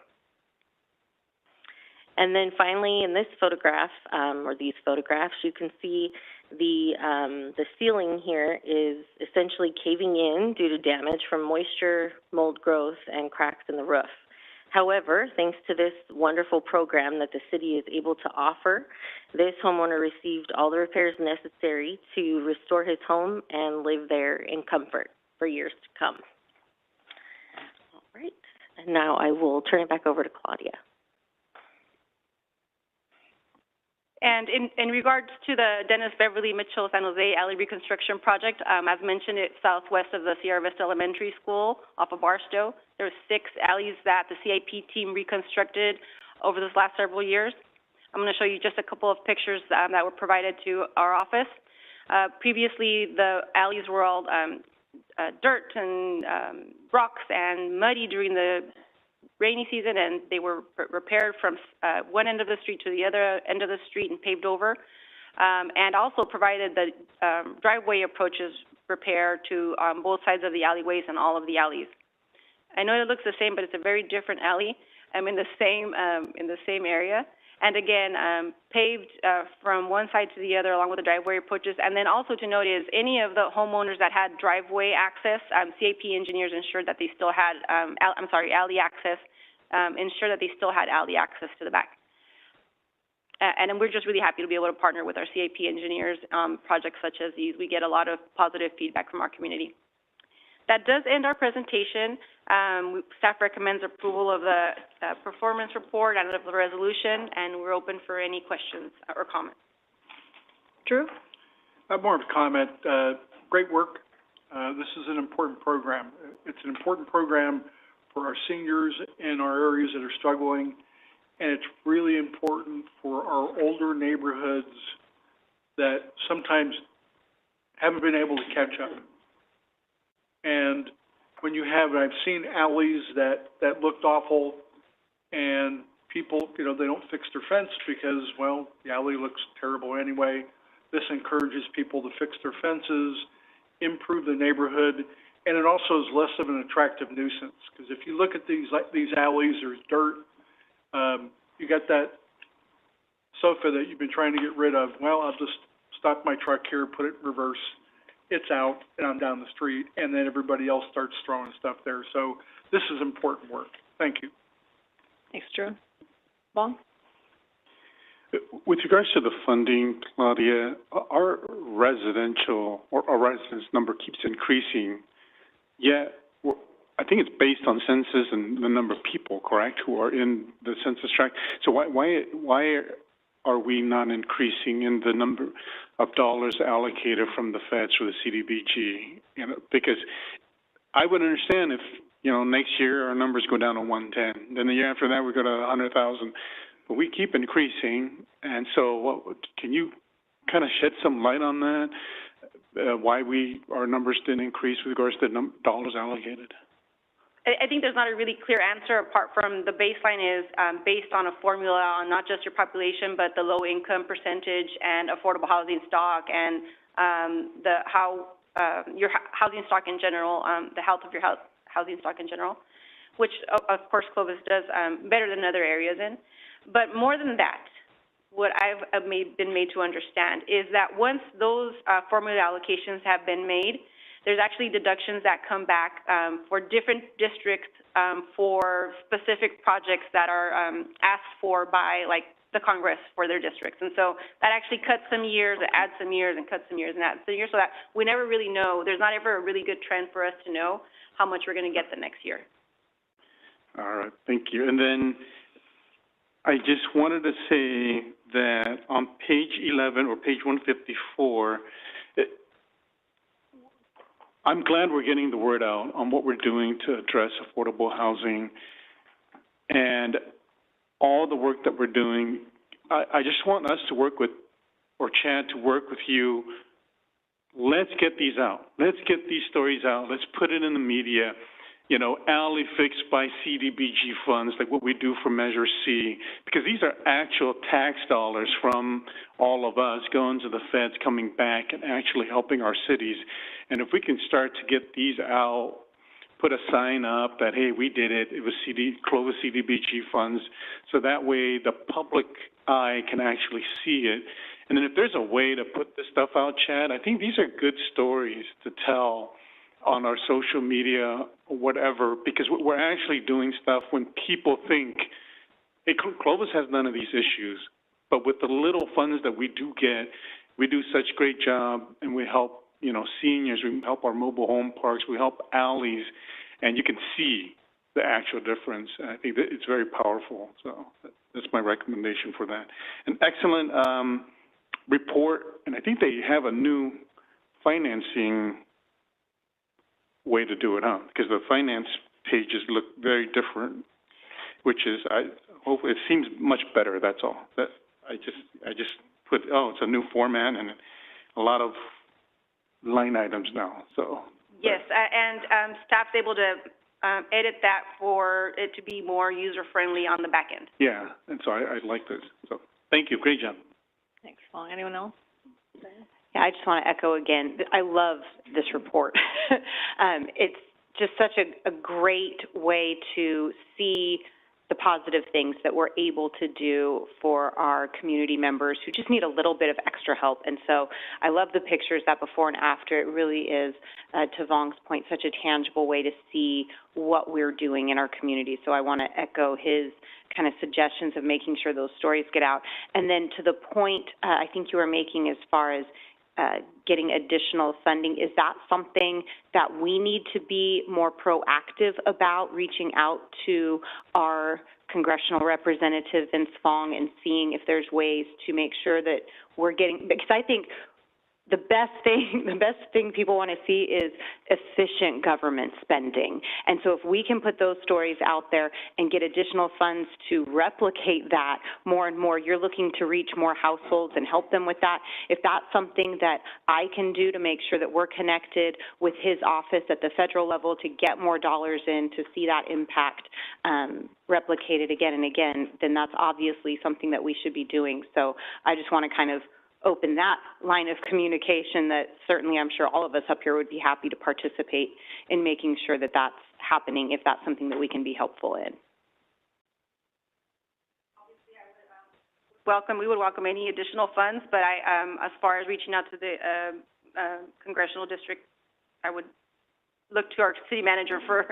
And then finally, in this photograph, or these photographs, you can see the ceiling here is essentially caving in due to damage from moisture, mold growth, and cracks in the roof. However, thanks to this wonderful program that the city is able to offer, this homeowner received all the repairs necessary to restore his home and live there in comfort for years to come. All right, and now I will turn it back over to Claudia. And in regards to the Dennis Beverly Mitchell San Jose Alley Reconstruction Project, as mentioned, it's southwest of the Sierra Vista Elementary School off of Barstow. There were 6 alleys that the CIP team reconstructed over this last several years. I'm going to show you just a couple of pictures that were provided to our office. Previously, the alleys were all dirt and rocks and muddy during the rainy season, and they were repaired from one end of the street to the other end of the street and paved over, and also provided the driveway approaches repair to both sides of the alleyways and all of the alleys. I know it looks the same, but it's a very different alley. I'm in the same area, and again, paved from one side to the other along with the driveway approaches. And then also to note is any of the homeowners that had driveway access, CAP engineers ensured that they still had, alley access, ensured that they still had alley access to the back. And we're just really happy to be able to partner with our CAP engineers on projects such as these. We get a lot of positive feedback from our community. That does end our presentation. Staff recommends approval of the performance report and of the resolution, and we're open for any questions or comments. Drew? More of a comment. Great work. This is an important program. It's an important program for our seniors in our areas that are struggling, and it's really important for our older neighborhoods that sometimes haven't been able to catch up. And when you have, I've seen alleys that looked awful, and people, they don't fix their fence because, well, the alley looks terrible anyway. This encourages people to fix their fences, improve the neighborhood, and it also is less of an attractive nuisance. Because if you look at these alleys, there's dirt. You got that sofa that you've been trying to get rid of. Well, I'll just stop my truck here, put it in reverse. It's out, and I'm down the street, and then everybody else starts throwing stuff there. So this is important work. Thank you. Thanks, Drew. Bong? With regards to the funding, Claudia, our residential or our residence number keeps increasing, yet I think it's based on census and the number of people, correct, who are in the census tract. So why are we not increasing in the number of dollars allocated from the feds or the CDBG? Because I would understand if, next year our numbers go down to 110, then the year after that we go to 100,000, but we keep increasing. And so can you kind of shed some light on that, why our numbers didn't increase with regards to the dollars allocated? I think there's not a really clear answer apart from the baseline is based on a formula on not just your population, but the low income percentage and affordable housing stock and your housing stock in general, the health of your housing stock in general, which of course Clovis does better than other areas in. But more than that, what I've been made to understand is that once those formula allocations have been made, there's actually deductions that come back for different districts for specific projects that are asked for by, the Congress for their districts. And so that actually cuts some years, it adds some years, and cuts some years, and adds some years, so that we never really know. There's not ever a really good trend for us to know how much we're going to get the next year. All right, thank you. And then I just wanted to say that on page 11 or page 154, I'm glad we're getting the word out on what we're doing to address affordable housing and all the work that we're doing. I just want us to work with, or Chad to work with you. Let's get these out. Let's get these stories out. Let's put it in the media. you know, alley fixed by CDBG funds, like what we do for Measure C, because these are actual tax dollars from all of us going to the feds, coming back and actually helping our cities. And if we can start to get these out, put a sign up that, hey, we did it, it was Clovis CDBG funds, so that way the public eye can actually see it. And then if there's a way to put this stuff out, Chad, I think these are good stories to tell on our social media or whatever, because we're actually doing stuff when people think, hey, Clovis has none of these issues, but with the little funds that we do get, we do such a great job, and we help, you know, seniors, we help our mobile home parks, we help alleys, and you can see the actual difference. And I think that it's very powerful, so that's my recommendation for that. An excellent report, and I think they have a new financing way to do it, huh? Because the finance pages look very different, which is, I hope it seems much better. That's all. That I just put, oh, it's a new format and a lot of line items now. So Yes, and staff's able to edit that for it to be more user-friendly on the back end. yeah, and so I like this. So thank you. Great job. Thanks, Paul. Anyone else? Yeah, I just want to echo again, I love this report. It's just such a great way to see the positive things that we're able to do for our community members who just need a little bit of extra help. And so I love the pictures, that before and after. It really is, to Vong's point, such a tangible way to see what we're doing in our community. So I want to echo his kind of suggestions of making sure those stories get out. And then to the point I think you were making as far as getting additional funding, is that something that we need to be more proactive about, reaching out to our congressional representative, Vince Fong, and seeing if there's ways to make sure that we're getting, because I think the best thing people want to see is efficient government spending. And so if we can put those stories out there and get additional funds to replicate that more and more, you're looking to reach more households and help them with that. If that's something that I can do to make sure that we're connected with his office at the federal level to get more dollars in, to see that impact replicated again and again, then that's obviously something that we should be doing. So I just want to kind of open that line of communication that certainly I'm sure all of us up here would be happy to participate in making sure that that's happening if that's something that we can be helpful in. We would welcome any additional funds, but as far as reaching out to the congressional district, I would look to our city manager for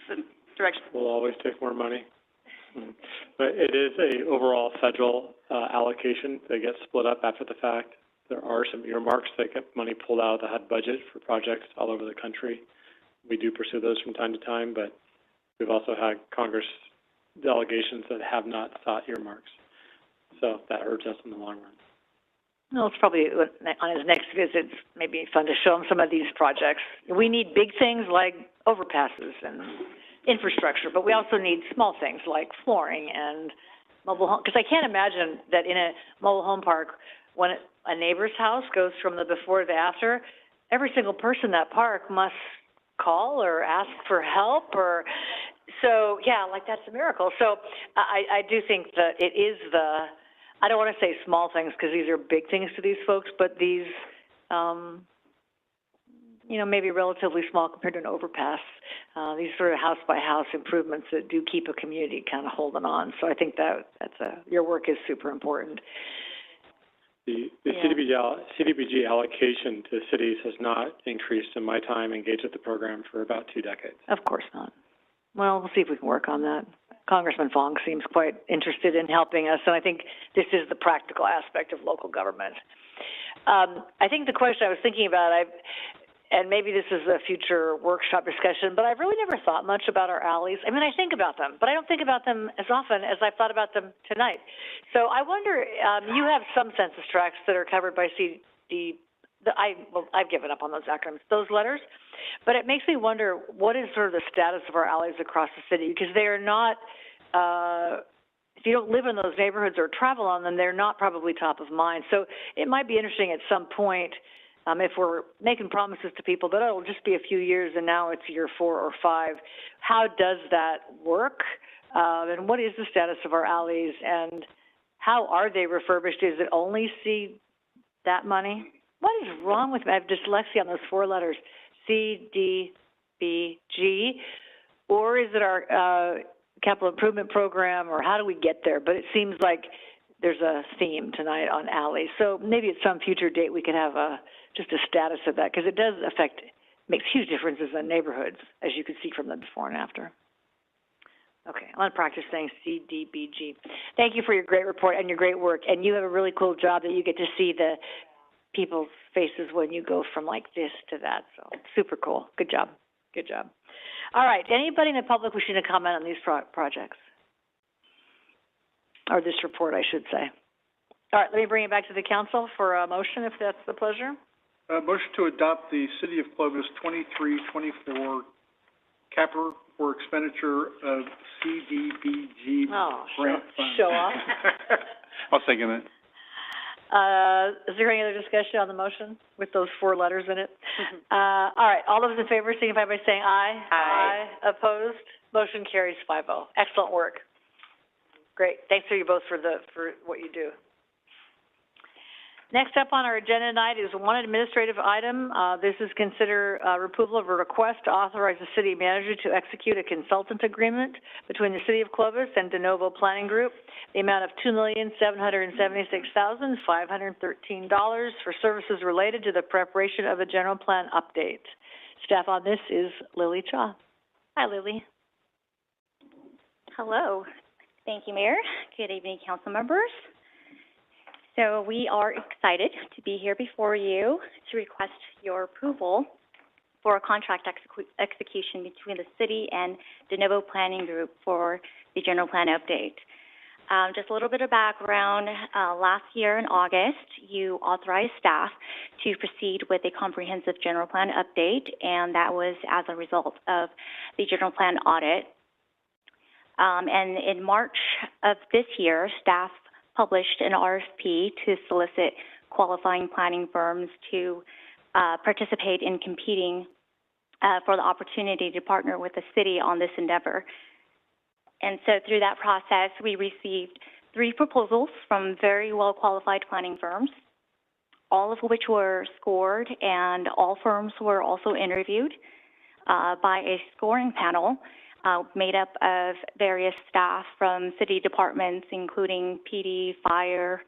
some direction. We'll always take more money. But it is a overall federal allocation that gets split up after the fact. There are some earmarks that get money pulled out of the HUD budget for projects all over the country. We do pursue those from time to time, but we've also had Congress delegations that have not sought earmarks. So that hurts us in the long run. No, it's probably on his next visit, maybe fun to show him some of these projects. We need big things like overpasses and infrastructure, but we also need small things like flooring and mobile home, because I can't imagine that in a mobile home park, when a neighbor's house goes from the before to the after, every single person in that park must call or ask for help, or, so, yeah, like that's a miracle. So I do think that it is I don't want to say small things, because these are big things to these folks, but these, you know, maybe relatively small compared to an overpass. These sort of house-by-house improvements that do keep a community kind of holding on. So I think your work is super important. The CDBG allocation to cities has not increased in my time engaged with the program for about 2 decades. Of course not. Well, we'll see if we can work on that. Congressman Fong seems quite interested in helping us, and I think this is the practical aspect of local government. I think the question I was thinking about, and maybe this is a future workshop discussion, but I've really never thought much about our alleys. I mean, I think about them, but I don't think about them as often as I've thought about them tonight. So I wonder, you have some census tracts that are covered by I've given up on those acronyms, those letters, but it makes me wonder, what is sort of the status of our alleys across the city? Because they are not, if you don't live in those neighborhoods or travel on them, they're not probably top of mind. So it might be interesting at some point If we're making promises to people that, oh, it'll just be a few years and now it's year 4 or 5, how does that work? And what is the status of our alleys, and how are they refurbished? Is it only that money? What is wrong with me? I have dyslexia on those 4 letters, C, D, B, G, or is it our capital improvement program, or how do we get there? But it seems like there's a theme tonight on alleys. So maybe at some future date we could have just a status of that, because it does makes huge differences in neighborhoods, as you can see from the before and after. Okay, I'm going to practice saying C, D, B, G. Thank you for your great report and your great work. And you have a really cool job that you get to see the people's faces when you go from like this to that. So super cool. Good job. Good job. All right, anybody in the public wishing to comment on these projects? Or this report, I should say. All right, let me bring it back to the council for a motion, if that's the pleasure. Motion to adopt the City of Clovis 23-24 capital for expenditure of CDBG grant fund. Show off. I'll second it. Is there any other discussion on the motion with those 4 letters in it? All right, all those in favor signify by saying aye. Aye. Opposed? Motion carries 5-0. Excellent work. Great. Thanks to you both for what you do. Next up on our agenda tonight is one administrative item. This is consider approval of a request to authorize the city manager to execute a consultant agreement between the City of Clovis and De Novo Planning Group, the amount of $2,776,513 for services related to the preparation of a general plan update. Staff on this is Lily Cha. Hi, Lily. Hello. Thank you, Mayor. Good evening, council members. So we are excited to be here before you to request your approval for a contract execution between the city and De Novo Planning Group for the general plan update. Just a little bit of background. Last year in August, you authorized staff to proceed with a comprehensive general plan update, and that was as a result of the general plan audit. And in March of this year, staff published an RFP to solicit qualifying planning firms to participate in competing for the opportunity to partner with the city on this endeavor. And so through that process, we received 3 proposals from very well-qualified planning firms, all of which were scored, and all firms were also interviewed by a scoring panel made up of various staff from city departments, including PD, Fire,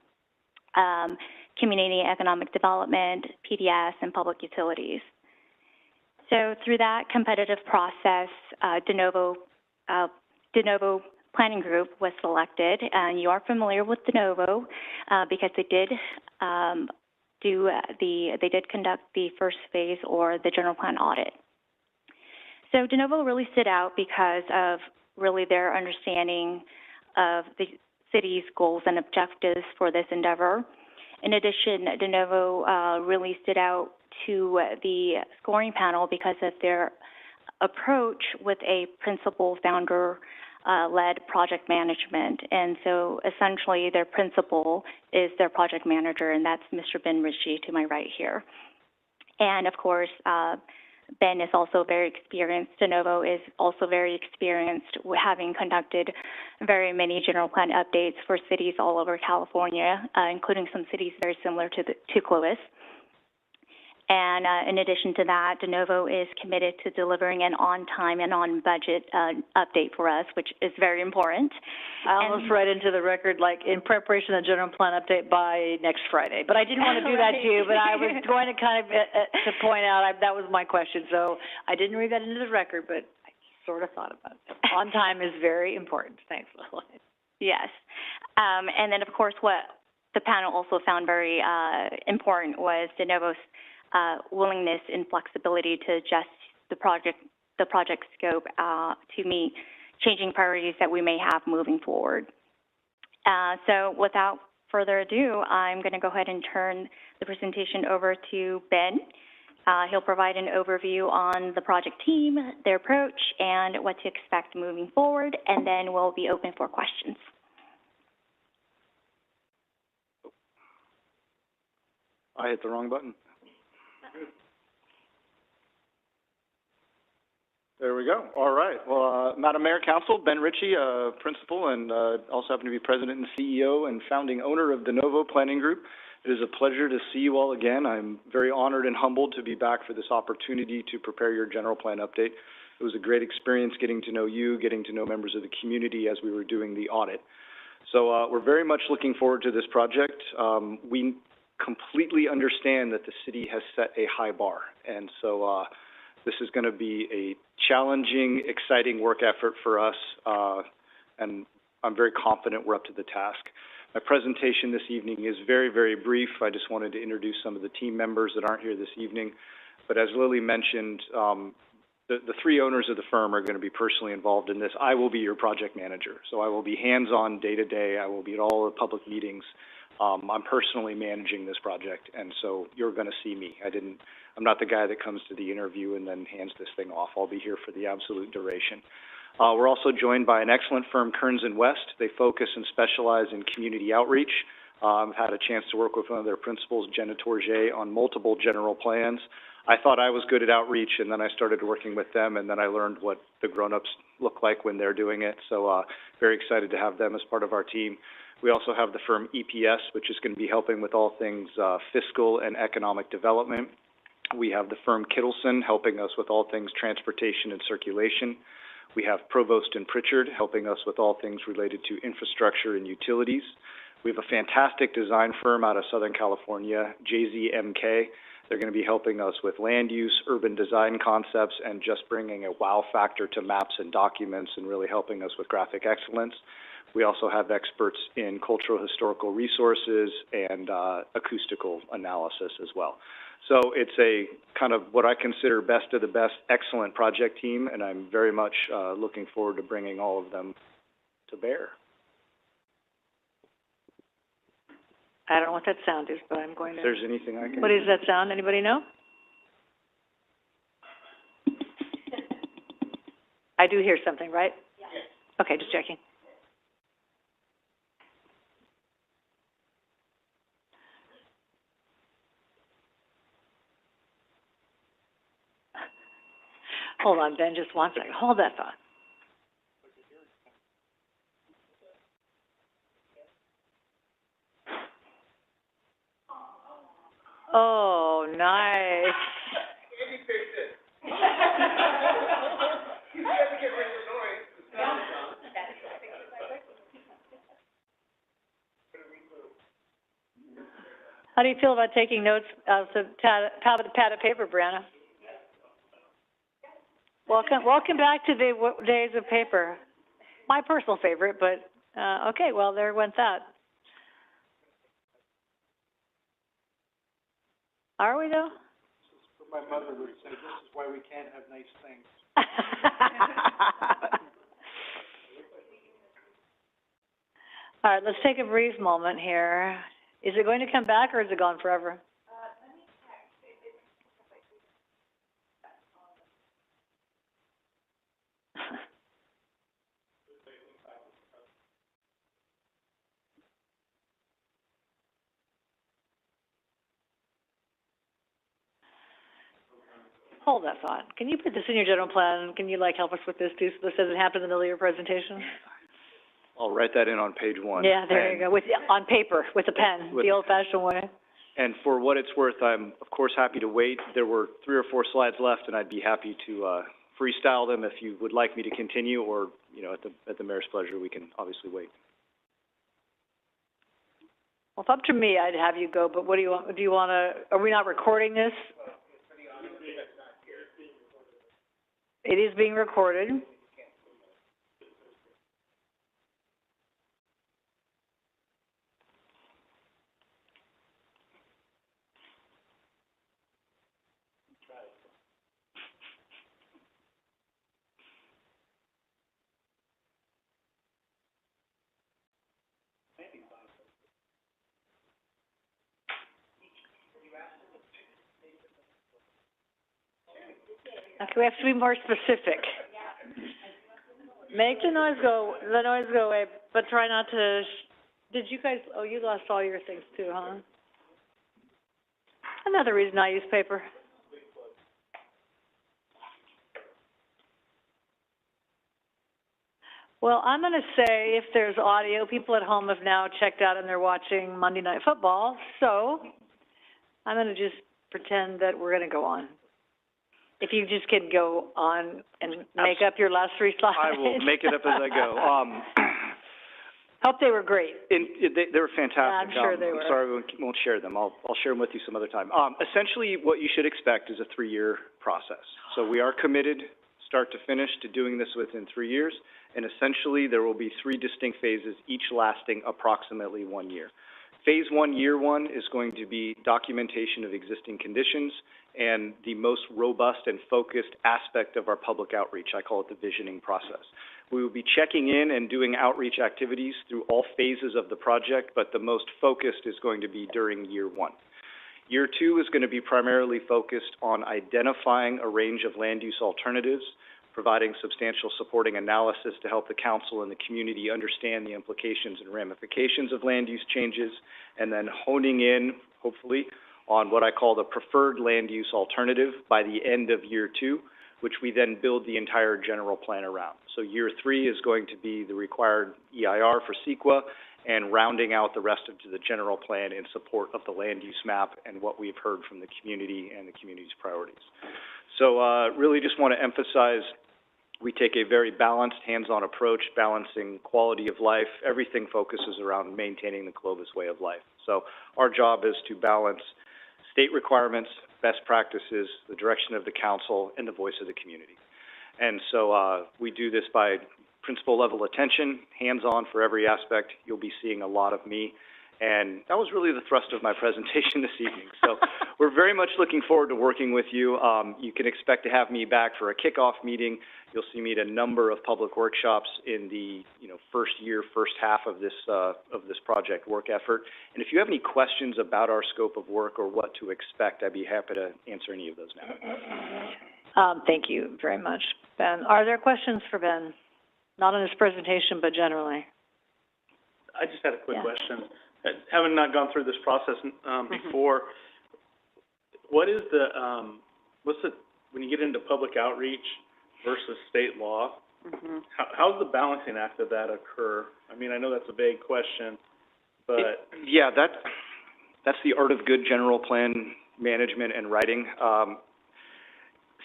Community Economic Development, PDS, and Public Utilities. So through that competitive process, De Novo Planning Group was selected, and you are familiar with De Novo because they did conduct the first phase or the general plan audit. So De Novo really stood out because of really their understanding of the city's goals and objectives for this endeavor. In addition, De Novo really stood out to the scoring panel because of their approach with a principal founder-led project management. And so essentially their principal is their project manager, and that's Mr. Ben Ritchie to my right here. And of course, Ben is also very experienced. De Novo is also very experienced, having conducted very many general plan updates for cities all over California, including some cities very similar to Clovis. And in addition to that, De Novo is committed to delivering an on-time and on-budget update for us, which is very important. I almost read into the record, like, in preparation of the general plan update by next Friday. But I didn't want to do that to you, but I was going to kind of to point out, that was my question. So I didn't read that into the record, but I sort of thought about it. On time is very important. Thanks, Lily. Yes. And then, of course, what the panel also found very important was De Novo's willingness and flexibility to adjust the project scope to meet changing priorities that we may have moving forward. So without further ado, I'm going to go ahead and turn the presentation over to Ben. He'll provide an overview on the project team, their approach, and what to expect moving forward, and then we'll be open for questions. I hit the wrong button. There we go. All right. Well, Madam Mayor, Council, Ben Ritchie, Principal, and also happen to be President and CEO and founding owner of De Novo Planning Group. It is a pleasure to see you all again. I'm very honored and humbled to be back for this opportunity to prepare your general plan update. It was a great experience getting to know you, getting to know members of the community as we were doing the audit. So we're very much looking forward to this project. We completely understand that the city has set a high bar, and so this is going to be a challenging, exciting work effort for us, and I'm very confident we're up to the task. My presentation this evening is very, very brief. I just wanted to introduce some of the team members that aren't here this evening. But as Lily mentioned, the three owners of the firm are going to be personally involved in this. I will be your project manager, so I will be hands-on day-to-day. I will be at all the public meetings. I'm personally managing this project, and so you're going to see me. I'm not the guy that comes to the interview and then hands this thing off. I'll be here for the absolute duration. We're also joined by an excellent firm, Kearns & West. They focus and specialize in community outreach. I've had a chance to work with one of their principals, Jenna Tourget, on multiple general plans. I thought I was good at outreach, and then I started working with them, and then I learned what the grown-ups look like when they're doing it. So very excited to have them as part of our team. We also have the firm EPS, which is going to be helping with all things fiscal and economic development. We have the firm Kittleson helping us with all things transportation and circulation. We have Provost and Pritchard helping us with all things related to infrastructure and utilities. We have a fantastic design firm out of Southern California, JZMK. They're going to be helping us with land use, urban design concepts, and just bringing a wow factor to maps and documents and really helping us with graphic excellence. We also have experts in cultural historical resources and acoustical analysis as well. So it's a kind of what I consider best of the best, excellent project team, and I'm very much looking forward to bringing all of them to bear. I don't know what that sound is, but I'm going to... If there's anything I can... What is that sound? Anybody know? I do hear something, right? Yes. Okay, just checking. Hold on, Ben, just one second. Hold that thought. Oh, nice. Andy picked it. You had to get rid of the noise. How do you feel about taking notes out of the pad of paper, Brianna? Welcome back to the days of paper. My personal favorite, but, okay, well, there went that. Are we, though? My mother would say, this is why we can't have nice things. All right, let's take a brief moment here. Is it going to come back, or is it gone forever? Hold that thought. Can you put this in your general plan? Can you, help us with this, too, so this doesn't happen in the middle of your presentation? I'll write that in on page 1. Yeah, there you go, on paper, with a pen, the old-fashioned way. And for what it's worth, I'm, of course, happy to wait. There were 3 or 4 slides left, and I'd be happy to freestyle them if you would like me to continue, or, at the mayor's pleasure, we can obviously wait. Well, if up to me, I'd have you go, but what do you want? Do you want to, are we not recording this? It is being recorded. Okay, we have to be more specific. Make the noise go away, but try not to, did you guys, you lost all your things too, huh? Another reason I use paper. Well, I'm gonna say if there's audio, people at home have now checked out and they're watching Monday Night Football, so I'm gonna just pretend that we're gonna go on. If you just can go on and make up your last three slides. I will make it up as I go. Hope they were great. They were fantastic. I'm sure they were. I'm sorry we won't share them. I'll share them with you some other time. Essentially, what you should expect is a 3-year process. So we are committed, start to finish, to doing this within 3 years. And essentially, there will be 3 distinct phases, each lasting approximately 1 year. Phase 1, year 1, is going to be documentation of existing conditions and the most robust and focused aspect of our public outreach. I call it the visioning process. We will be checking in and doing outreach activities through all phases of the project, but the most focused is going to be during year 1. Year 2 is going to be primarily focused on identifying a range of land use alternatives, providing substantial supporting analysis to help the council and the community understand the implications and ramifications of land use changes, and then honing in, hopefully, on what I call the preferred land use alternative by the end of year 2, which we then build the entire general plan around. So year 3 is going to be the required EIR for CEQA and rounding out the rest of the general plan in support of the land use map and what we've heard from the community and the community's priorities. So really just want to emphasize we take a very balanced, hands-on approach, balancing quality of life. Everything focuses around maintaining the Clovis way of life. So our job is to balance state requirements, best practices, the direction of the council, and the voice of the community. And so we do this by principal level attention, hands-on for every aspect. You'll be seeing a lot of me. And that was really the thrust of my presentation this evening. So we're very much looking forward to working with you. You can expect to have me back for a kickoff meeting. You'll see me at a number of public workshops in the first year, first half of this project work effort. And if you have any questions about our scope of work or what to expect, I'd be happy to answer any of those now. Thank you very much, Ben. Are there questions for Ben? Not on his presentation, but generally. I just had a quick question. Having not gone through this process before, what is when you get into public outreach versus state law, how's the balancing act of that occur? I mean, I know that's a vague question, but... Yeah, that's the art of good general plan management and writing.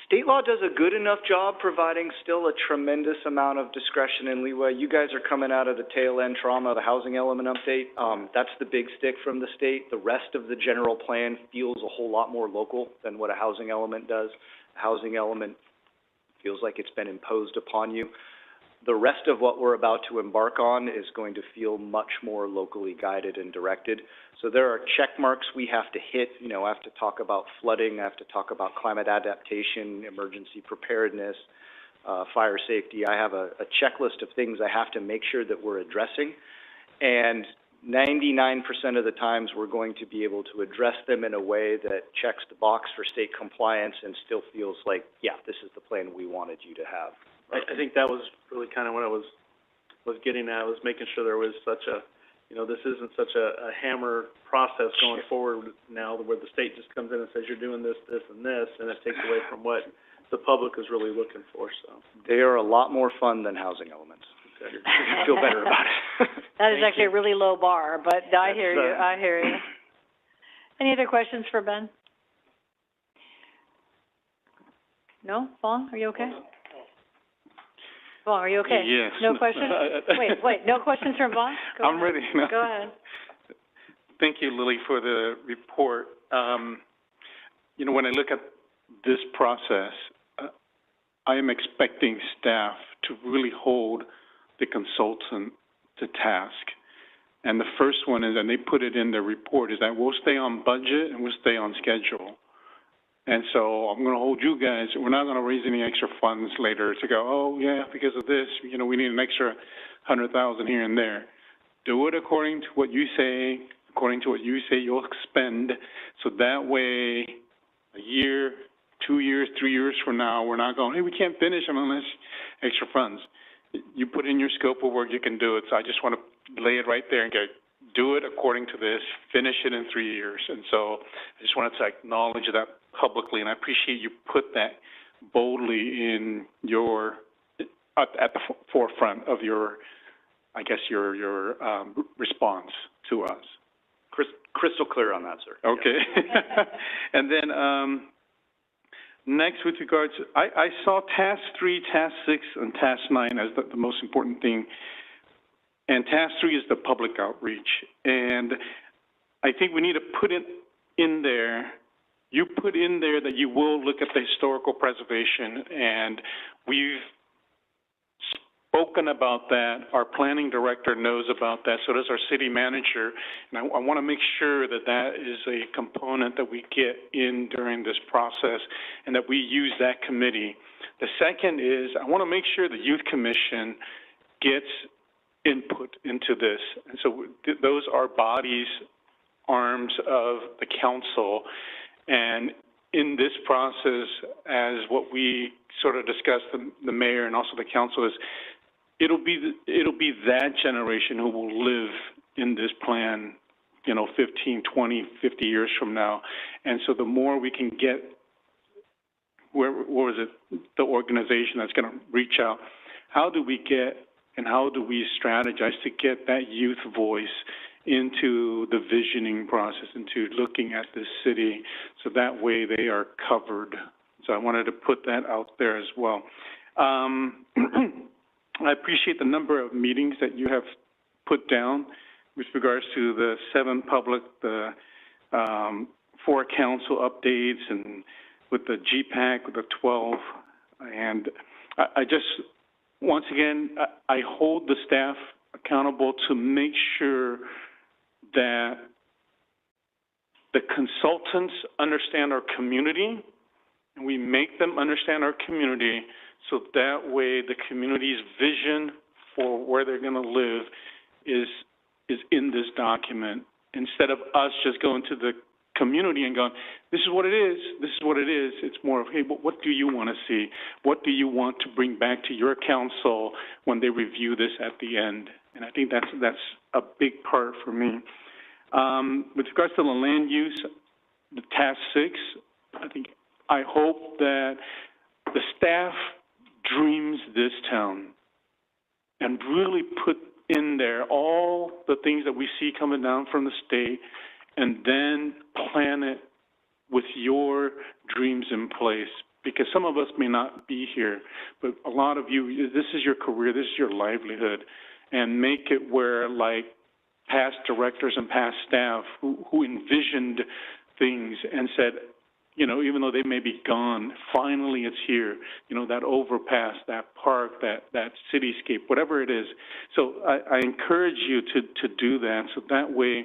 State law does a good enough job providing still a tremendous amount of discretion and leeway. You guys are coming out of the tail end trauma of the housing element update. That's the big stick from the state. The rest of the general plan feels a whole lot more local than what a housing element does. A housing element feels like it's been imposed upon you. The rest of what we're about to embark on is going to feel much more locally guided and directed. So there are check marks we have to hit. I have to talk about flooding, I have to talk about climate adaptation, emergency preparedness, fire safety. I have a checklist of things I have to make sure that we're addressing. And 99% of the times we're going to be able to address them in a way that checks the box for state compliance and still feels like, yeah, this is the plan we wanted you to have. I think that was really kind of what I was getting at, was making sure there was such a, this isn't such a hammer process going forward now where the state just comes in and says you're doing this, this, and this, and it takes away from what the public is really looking for, so. They are a lot more fun than housing elements. Okay. You feel better about it. That is actually a really low bar, but I hear you. Any other questions for Ben? No? Vaughn, are you okay? Vaughn, are you okay? Yes. No questions? Wait, no questions from Vaughn? I'm ready now. Go ahead. Thank you, Lily, for the report. When I look at this process, I am expecting staff to really hold the consultant to task. And the first one is, and they put it in their report, is that we'll stay on budget and we'll stay on schedule. And so I'm going to hold you guys. We're not going to raise any extra funds later to go, oh, yeah, because of this, we need an extra $100,000 here and there. Do it according to what you say, you'll spend, so that way a year, 2 years, 3 years from now, we're not going, hey, we can't finish them unless extra funds. You put in your scope of work, you can do it. So I just want to lay it right there and go, do it according to this, finish it in 3 years. And so I just wanted to acknowledge that publicly, and I appreciate you put that boldly in your at the forefront of your, I guess, your response to us. Crystal clear on that, sir. Okay. And then, next, with regards, I saw Task 3, Task 6, and Task 9 as the most important thing. And Task 3 is the public outreach. And I think we need to put it in there. You put in there that you will look at the historical preservation, and we've spoken about that. Our planning director knows about that, so does our city manager. And I want to make sure that that is a component that we get in during this process and that we use that committee. The second is I want to make sure the Youth Commission gets input into this. And so those are bodies, arms of the council. And in this process, as what we sort of discussed, the mayor and also the council, is it'll be that generation who will live in this plan, 15, 20, 50 years from now. And so the more we can get, what was it, the organization that's going to reach out, how do we get and how do we strategize to get that youth voice into the visioning process, into looking at this city, so that way they are covered. So I wanted to put that out there as well. I appreciate the number of meetings that you have put down with regards to the 7 public, the 4 council updates, and with the GPAC, with the 12. And I just, once again, I hold the staff accountable to make sure that the consultants understand our community, and we make them understand our community, so that way the community's vision for where they're going to live is in this document, instead of us just going to the community and going, this is what it is, this is what it is. It's more of, hey, what do you want to see? What do you want to bring back to your council when they review this at the end? And I think that's a big part for me. With regards to the land use, the Task 6, I hope that the staff dreams this town and really put in there all the things that we see coming down from the state, and then plan it with your dreams in place. Because some of us may not be here, but a lot of you, this is your career, this is your livelihood, and make it where, like, past directors and past staff who envisioned things and said, even though they may be gone, finally it's here, that overpass, that park, that cityscape, whatever it is. So I encourage you to do that, so that way,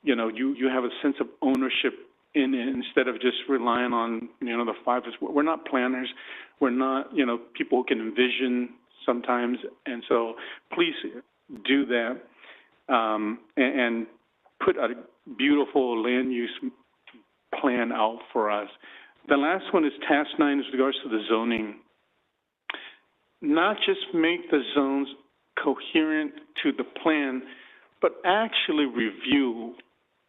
you have a sense of ownership in it instead of just relying on, the 5. We're not planners. We're not, people who can envision sometimes. And so please do that, and put a beautiful land use plan out for us. The last one is Task 9 with regards to the zoning. Not just make the zones coherent to the plan, but actually review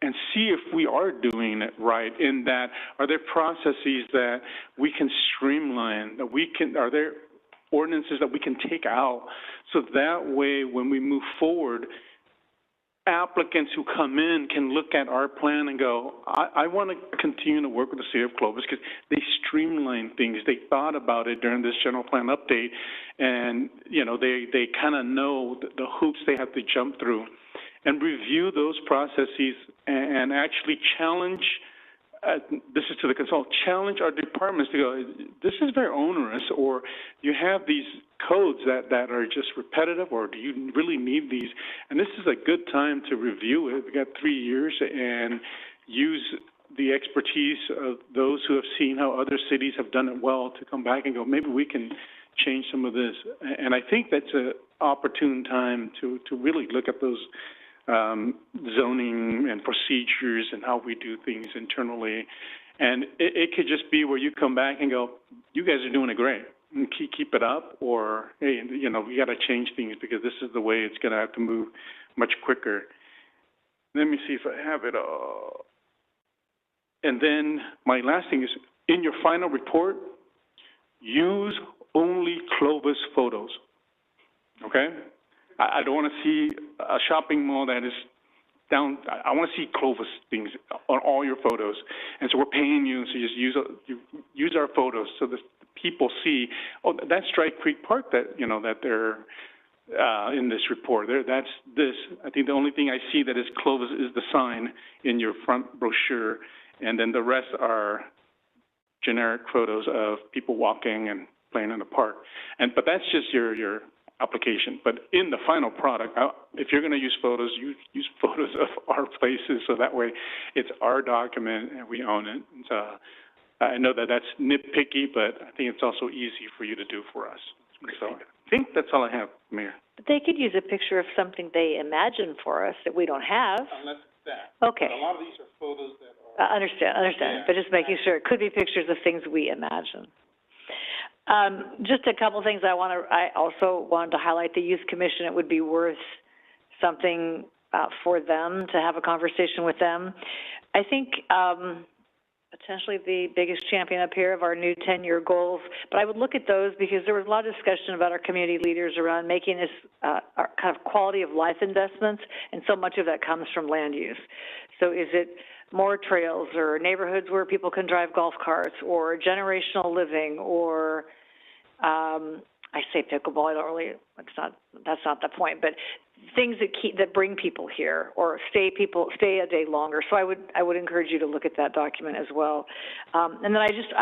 and see if we are doing it right, in that are there processes that we can streamline, are there ordinances that we can take out, so that way when we move forward, applicants who come in can look at our plan and go, I want to continue to work with the city of Clovis because they streamline things. They thought about it during this general plan update, and, they kind of know the hoops they have to jump through, and review those processes and actually challenge, this is to the consultant, challenge our departments to go, this is very onerous, or you have these codes that are just repetitive, or do you really need these? And this is a good time to review it. We've got 3 years, and use the expertise of those who have seen how other cities have done it well to come back and go, maybe we can change some of this. And I think that's an opportune time to really look at those zoning and procedures and how we do things internally. And it could just be where you come back and go, you guys are doing it great, and keep it up, or, hey, we got to change things because this is the way it's going to have to move much quicker. Let me see if I have it all. And then my last thing is, in your final report, use only Clovis photos, okay? I don't want to see a shopping mall that is down, I want to see Clovis things on all your photos. And so we're paying you, so you just use our photos so that people see, oh, that's Strike Creek Park that, you know, that they're in this report. That's this. I think the only thing I see that is Clovis is the sign in your front brochure, and then the rest are generic photos of people walking and playing in the park. But that's just your application. But in the final product, if you're going to use photos, use photos of our places, so that way it's our document and we own it. And so I know that that's nitpicky, but I think it's also easy for you to do for us. So I think that's all I have, Mayor. But they could use a picture of something they imagine for us that we don't have. Unless it's that. Okay. A lot of these are photos that are... Understand, Yeah. but just making sure, it could be pictures of things we imagine. Just a couple things I also wanted to highlight. The Youth Commission, it would be worth something, for them to have a conversation with them. I think, potentially the biggest champion up here of our new 10-year goals, but I would look at those because there was a lot of discussion about our community leaders around making this, our kind of quality of life investments, and so much of that comes from land use. So is it more trails or neighborhoods where people can drive golf carts, or generational living, or I say pickleball, I don't really, that's not the point, but things that bring people here or stay a day longer. So I would encourage you to look at that document as well. And then I just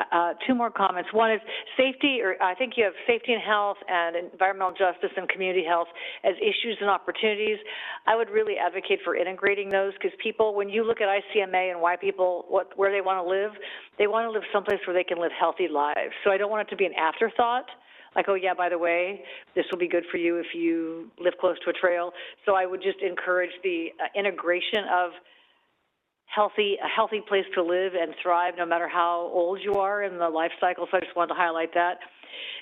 two more comments. One is safety, or I think you have safety and health and environmental justice and community health as issues and opportunities. I would really advocate for integrating those, because people, when you look at ICMA and why people, where they want to live, they want to live someplace where they can live healthy lives. So I don't want it to be an afterthought, like, oh yeah, by the way, this will be good for you if you live close to a trail. So I would just encourage the integration of a healthy place to live and thrive no matter how old you are in the life cycle. So I just wanted to highlight that.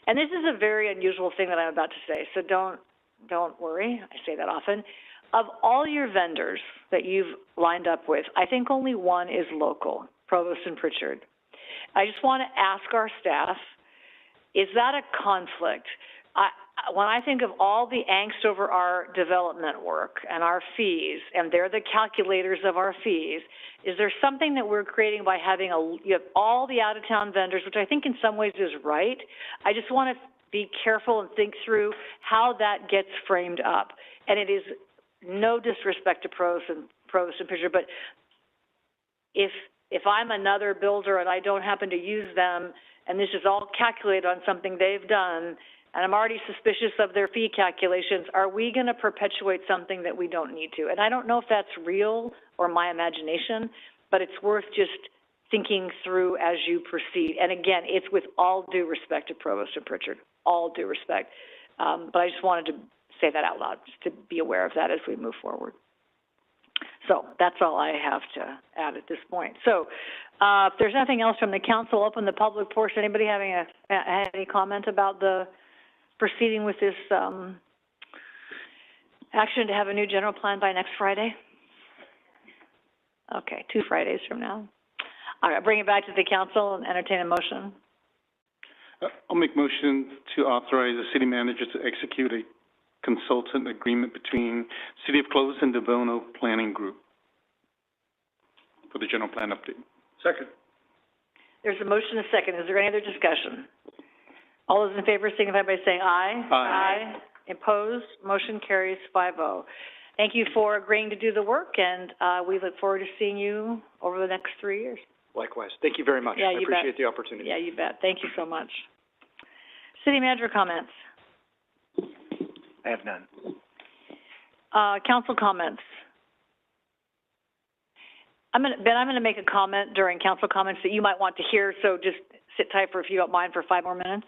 And this is a very unusual thing that I'm about to say, so don't worry, I say that often. Of all your vendors that you've lined up with, I think only one is local, Provost and Pritchard. I just want to ask our staff, is that a conflict? When I think of all the angst over our development work and our fees, and they're the calculators of our fees, is there something that we're creating by having you have all the out-of-town vendors, which I think in some ways is right? I just want to be careful and think through how that gets framed up. And it is no disrespect to Provost and Pritchard, but if I'm another builder and I don't happen to use them, and this is all calculated on something they've done, and I'm already suspicious of their fee calculations, are we going to perpetuate something that we don't need to? And I don't know if that's real or my imagination, but it's worth just thinking through as you proceed. And again, it's with all due respect to Provost and Pritchard, all due respect. But I just wanted to say that out loud, just to be aware of that as we move forward. So that's all I have to add at this point. So if there's nothing else from the council, open the public portion. Anybody having any comment about the proceeding with this action to have a new general plan by next Friday? Okay, 2 Fridays from now. All right, bring it back to the council and entertain a motion. I'll make motion to authorize the city manager to execute a consultant agreement between City of Clovis and Devono Planning Group for the general plan update. Second. There's a motion and a second. Is there any other discussion? All those in favor signify by saying aye. Aye. Opposed? Motion carries 5-0. Thank you for agreeing to do the work, and we look forward to seeing you over the next 3 years. Likewise. Thank you very much. Yeah, I you appreciate bet. the opportunity. Yeah, you bet. Thank you so much. City manager comments. I have none. Council comments. I'm gonna make a comment during council comments that you might want to hear, so just sit tight if you don't mind for 5 more minutes.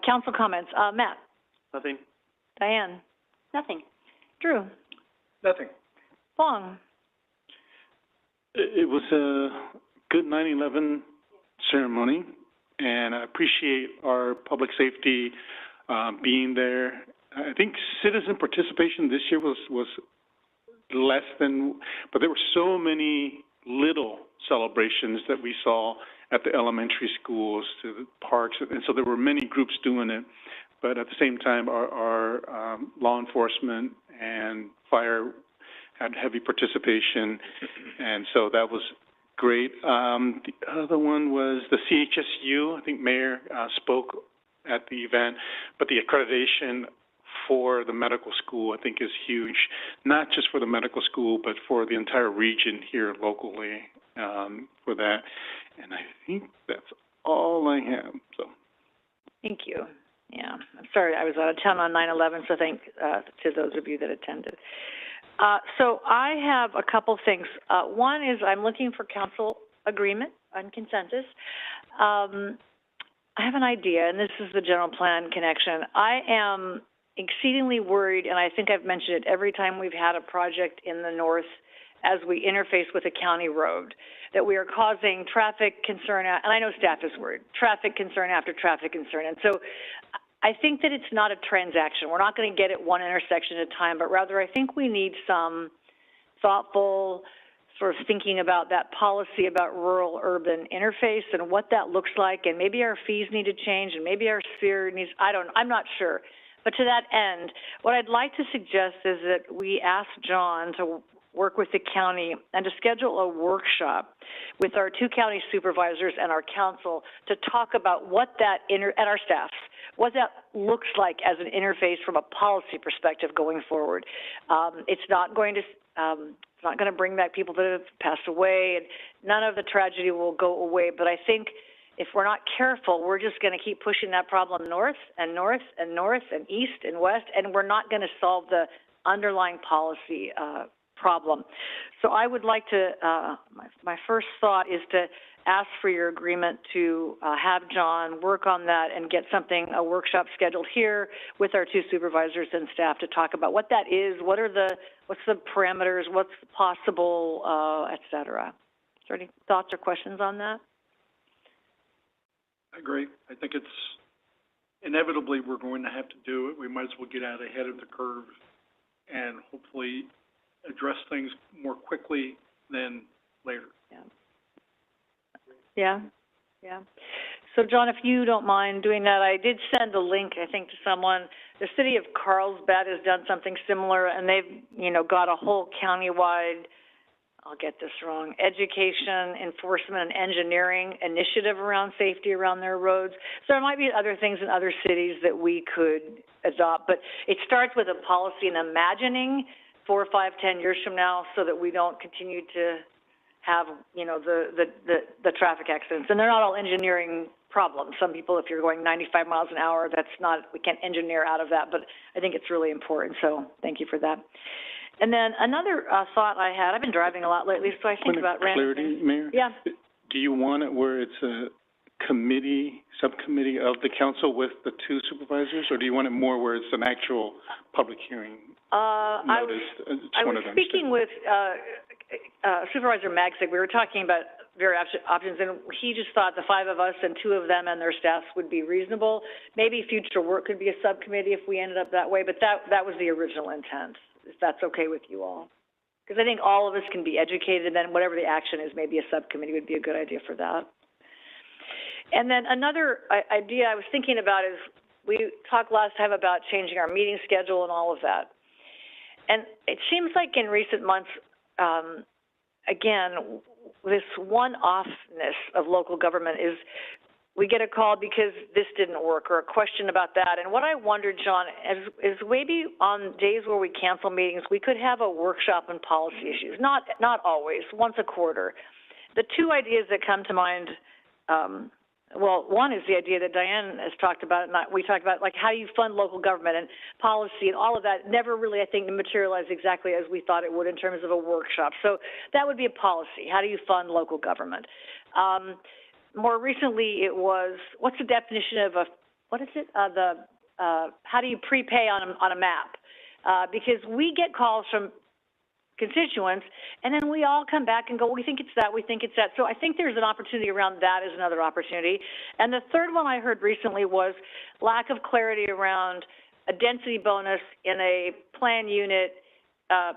Council comments. Matt. Nothing. Diane. Nothing. Drew. Nothing. Fong. It was a good 9/11 ceremony, and I appreciate our public safety being there. I think citizen participation this year was less than, but there were so many little celebrations that we saw at the elementary schools to the parks, and so there were many groups doing it. But at the same time, our law enforcement and fire had heavy participation, and so that was great. The other one was the CHSU. I think Mayor spoke at the event, but the accreditation for the medical school, I think, is huge, not just for the medical school, but for the entire region here locally, for that. And I think that's all I have, so. Thank you. Yeah, I'm sorry, I was out of town on 9/11, so thank to those of you that attended. So I have a couple things. One is I'm looking for council agreement on consensus. I have an idea, and this is the general plan connection. I am exceedingly worried, and I think I've mentioned it every time we've had a project in the north as we interface with a county road, that we are causing traffic concern, and I know staff is worried, traffic concern after traffic concern. And so I think that it's not a transaction. We're not going to get it one intersection at a time, but rather I think we need some thoughtful sort of thinking about that policy about rural-urban interface and what that looks like, and maybe our fees need to change, and maybe our sphere needs, I'm not sure. But to that end, what I'd like to suggest is that we ask John to work with the county and to schedule a workshop with our two county supervisors and our council to talk about what that, and our staffs, what that looks like as an interface from a policy perspective going forward. It's not going to bring back people that have passed away, and none of the tragedy will go away, but I think if we're not careful, we're just going to keep pushing that problem north and north and north and east and west, and we're not going to solve the underlying policy problem. So I would like to, my first thought is to ask for your agreement to have John work on that and get a workshop scheduled here with our two supervisors and staff to talk about what that is, what's the parameters, what's possible, et cetera. Is there any thoughts or questions on that? I agree. I think it's inevitably we're going to have to do it. We might as well get out ahead of the curve and hopefully address things more quickly than later. Yeah. So, John, if you don't mind doing that, I did send a link, I think, to someone. The city of Carlsbad has done something similar, and they've, got a whole countywide, I'll get this wrong, education, enforcement, and engineering initiative around safety around their roads. So there might be other things in other cities that we could adopt, but it starts with a policy and imagining 4, 5, 10 years from now so that we don't continue to have, the traffic accidents. And they're not all engineering problems. Some people, if you're going 95 miles an hour, we can't engineer out of that, but I think it's really important, so thank you for that. And then another thought I had, I've been driving a lot lately, so I think about random clarity, things. Mayor? Yeah. Do you want it where it's a subcommittee of the council with the two supervisors, or do you want it more where it's an actual public hearing notice? I was speaking with Supervisor Magsick. We were talking about various options, and he just thought the 5 of us and 2 of them and their staffs would be reasonable. Maybe future work could be a subcommittee if we ended up that way, but that was the original intent, if that's okay with you all. Because I think all of us can be educated, and then whatever the action is, maybe a subcommittee would be a good idea for that. And then another idea I was thinking about is we talked last time about changing our meeting schedule and all of that. And it seems like in recent months, again, this one-offness of local government is we get a call because this didn't work or a question about that. And what I wondered, John, is maybe on days where we cancel meetings, we could have a workshop on policy issues. Not always, once a quarter. The 2 ideas that come to mind, one is the idea that Diane has talked about, and we talked about, like, how do you fund local government and policy and all of that never really, I think, materialized exactly as we thought it would in terms of a workshop. So that would be a policy. How do you fund local government? More recently, it was, what's the definition of how do you prepay on a map? Because we get calls from constituents, and then we all come back and go, we think it's that. So I think there's an opportunity around that as another opportunity. And the third one I heard recently was lack of clarity around a density bonus in a plan unit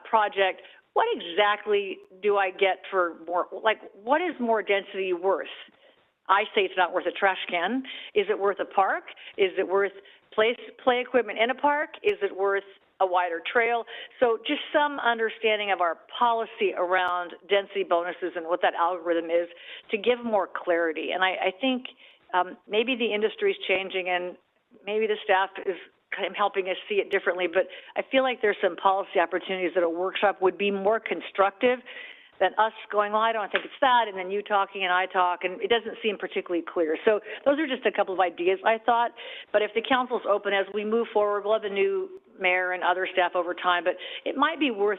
project what exactly do I get for more, like, what is more density worth? I say it's not worth a trash can. Is it worth a park? Is it worth play equipment in a park? Is it worth a wider trail? So just some understanding of our policy around density bonuses and what that algorithm is to give more clarity. And I think maybe the industry's changing and maybe the staff is kind of helping us see it differently, but I feel like there's some policy opportunities that a workshop would be more constructive than us going, well, I don't think it's that, and then you talking and I talk, and it doesn't seem particularly clear. So those are just a couple of ideas I thought, but if the council's open as we move forward, we'll have a new mayor and other staff over time, but it might be worth,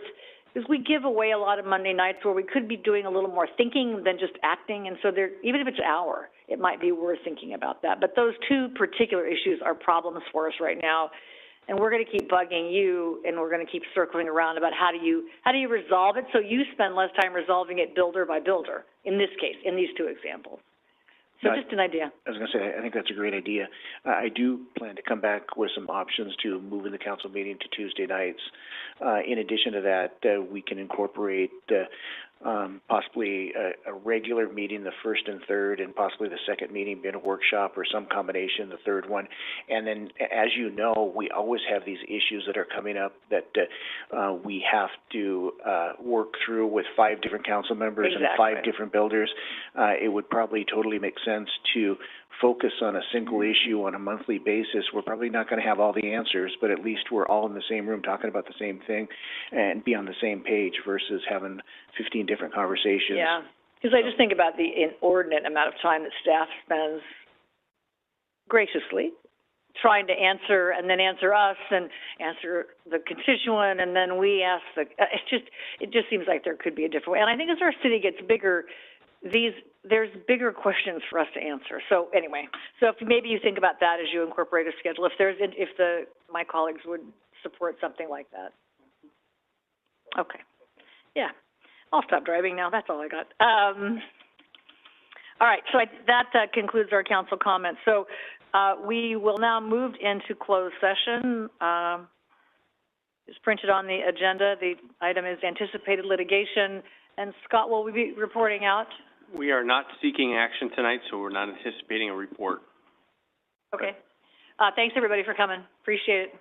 because we give away a lot of Monday nights where we could be doing a little more thinking than just acting, and so there, even if it's an hour, it might be worth thinking about that. But those two particular issues are problems for us right now, and we're going to keep bugging you, and we're going to keep circling around about how do you resolve it so you spend less time resolving it builder by builder, in this case, in these two examples. So just an idea. I was going to say, I think that's a great idea. I do plan to come back with some options to move in the council meeting to Tuesday nights. In addition to that, we can incorporate possibly a regular meeting, the first and third, and possibly the second meeting being a workshop or some combination, the third one. And then, as you know, we always have these issues that are coming up that we have to work through with 5 different council members and 5 different builders. It would probably totally make sense to focus on a single issue on a monthly basis. We're probably not going to have all the answers, but at least we're all in the same room talking about the same thing and be on the same page versus having 15 different conversations. Yeah, because I just think about the inordinate amount of time that staff spends graciously trying to answer and then answer us and answer the constituent, and then we ask the, it just seems like there could be a different way. And I think as our city gets bigger, there's bigger questions for us to answer. So anyway, so if maybe you think about that as you incorporate a schedule, if my colleagues would support something like that. Okay. Yeah. I'll stop driving now. That's all I got. All right. So that concludes our council comments. So we will now move into closed session. It's printed on the agenda. The item is anticipated litigation. And Scott, will we be reporting out? We are not seeking action tonight, so we're not anticipating a report. Okay. Thanks, everybody, for coming. Appreciate it.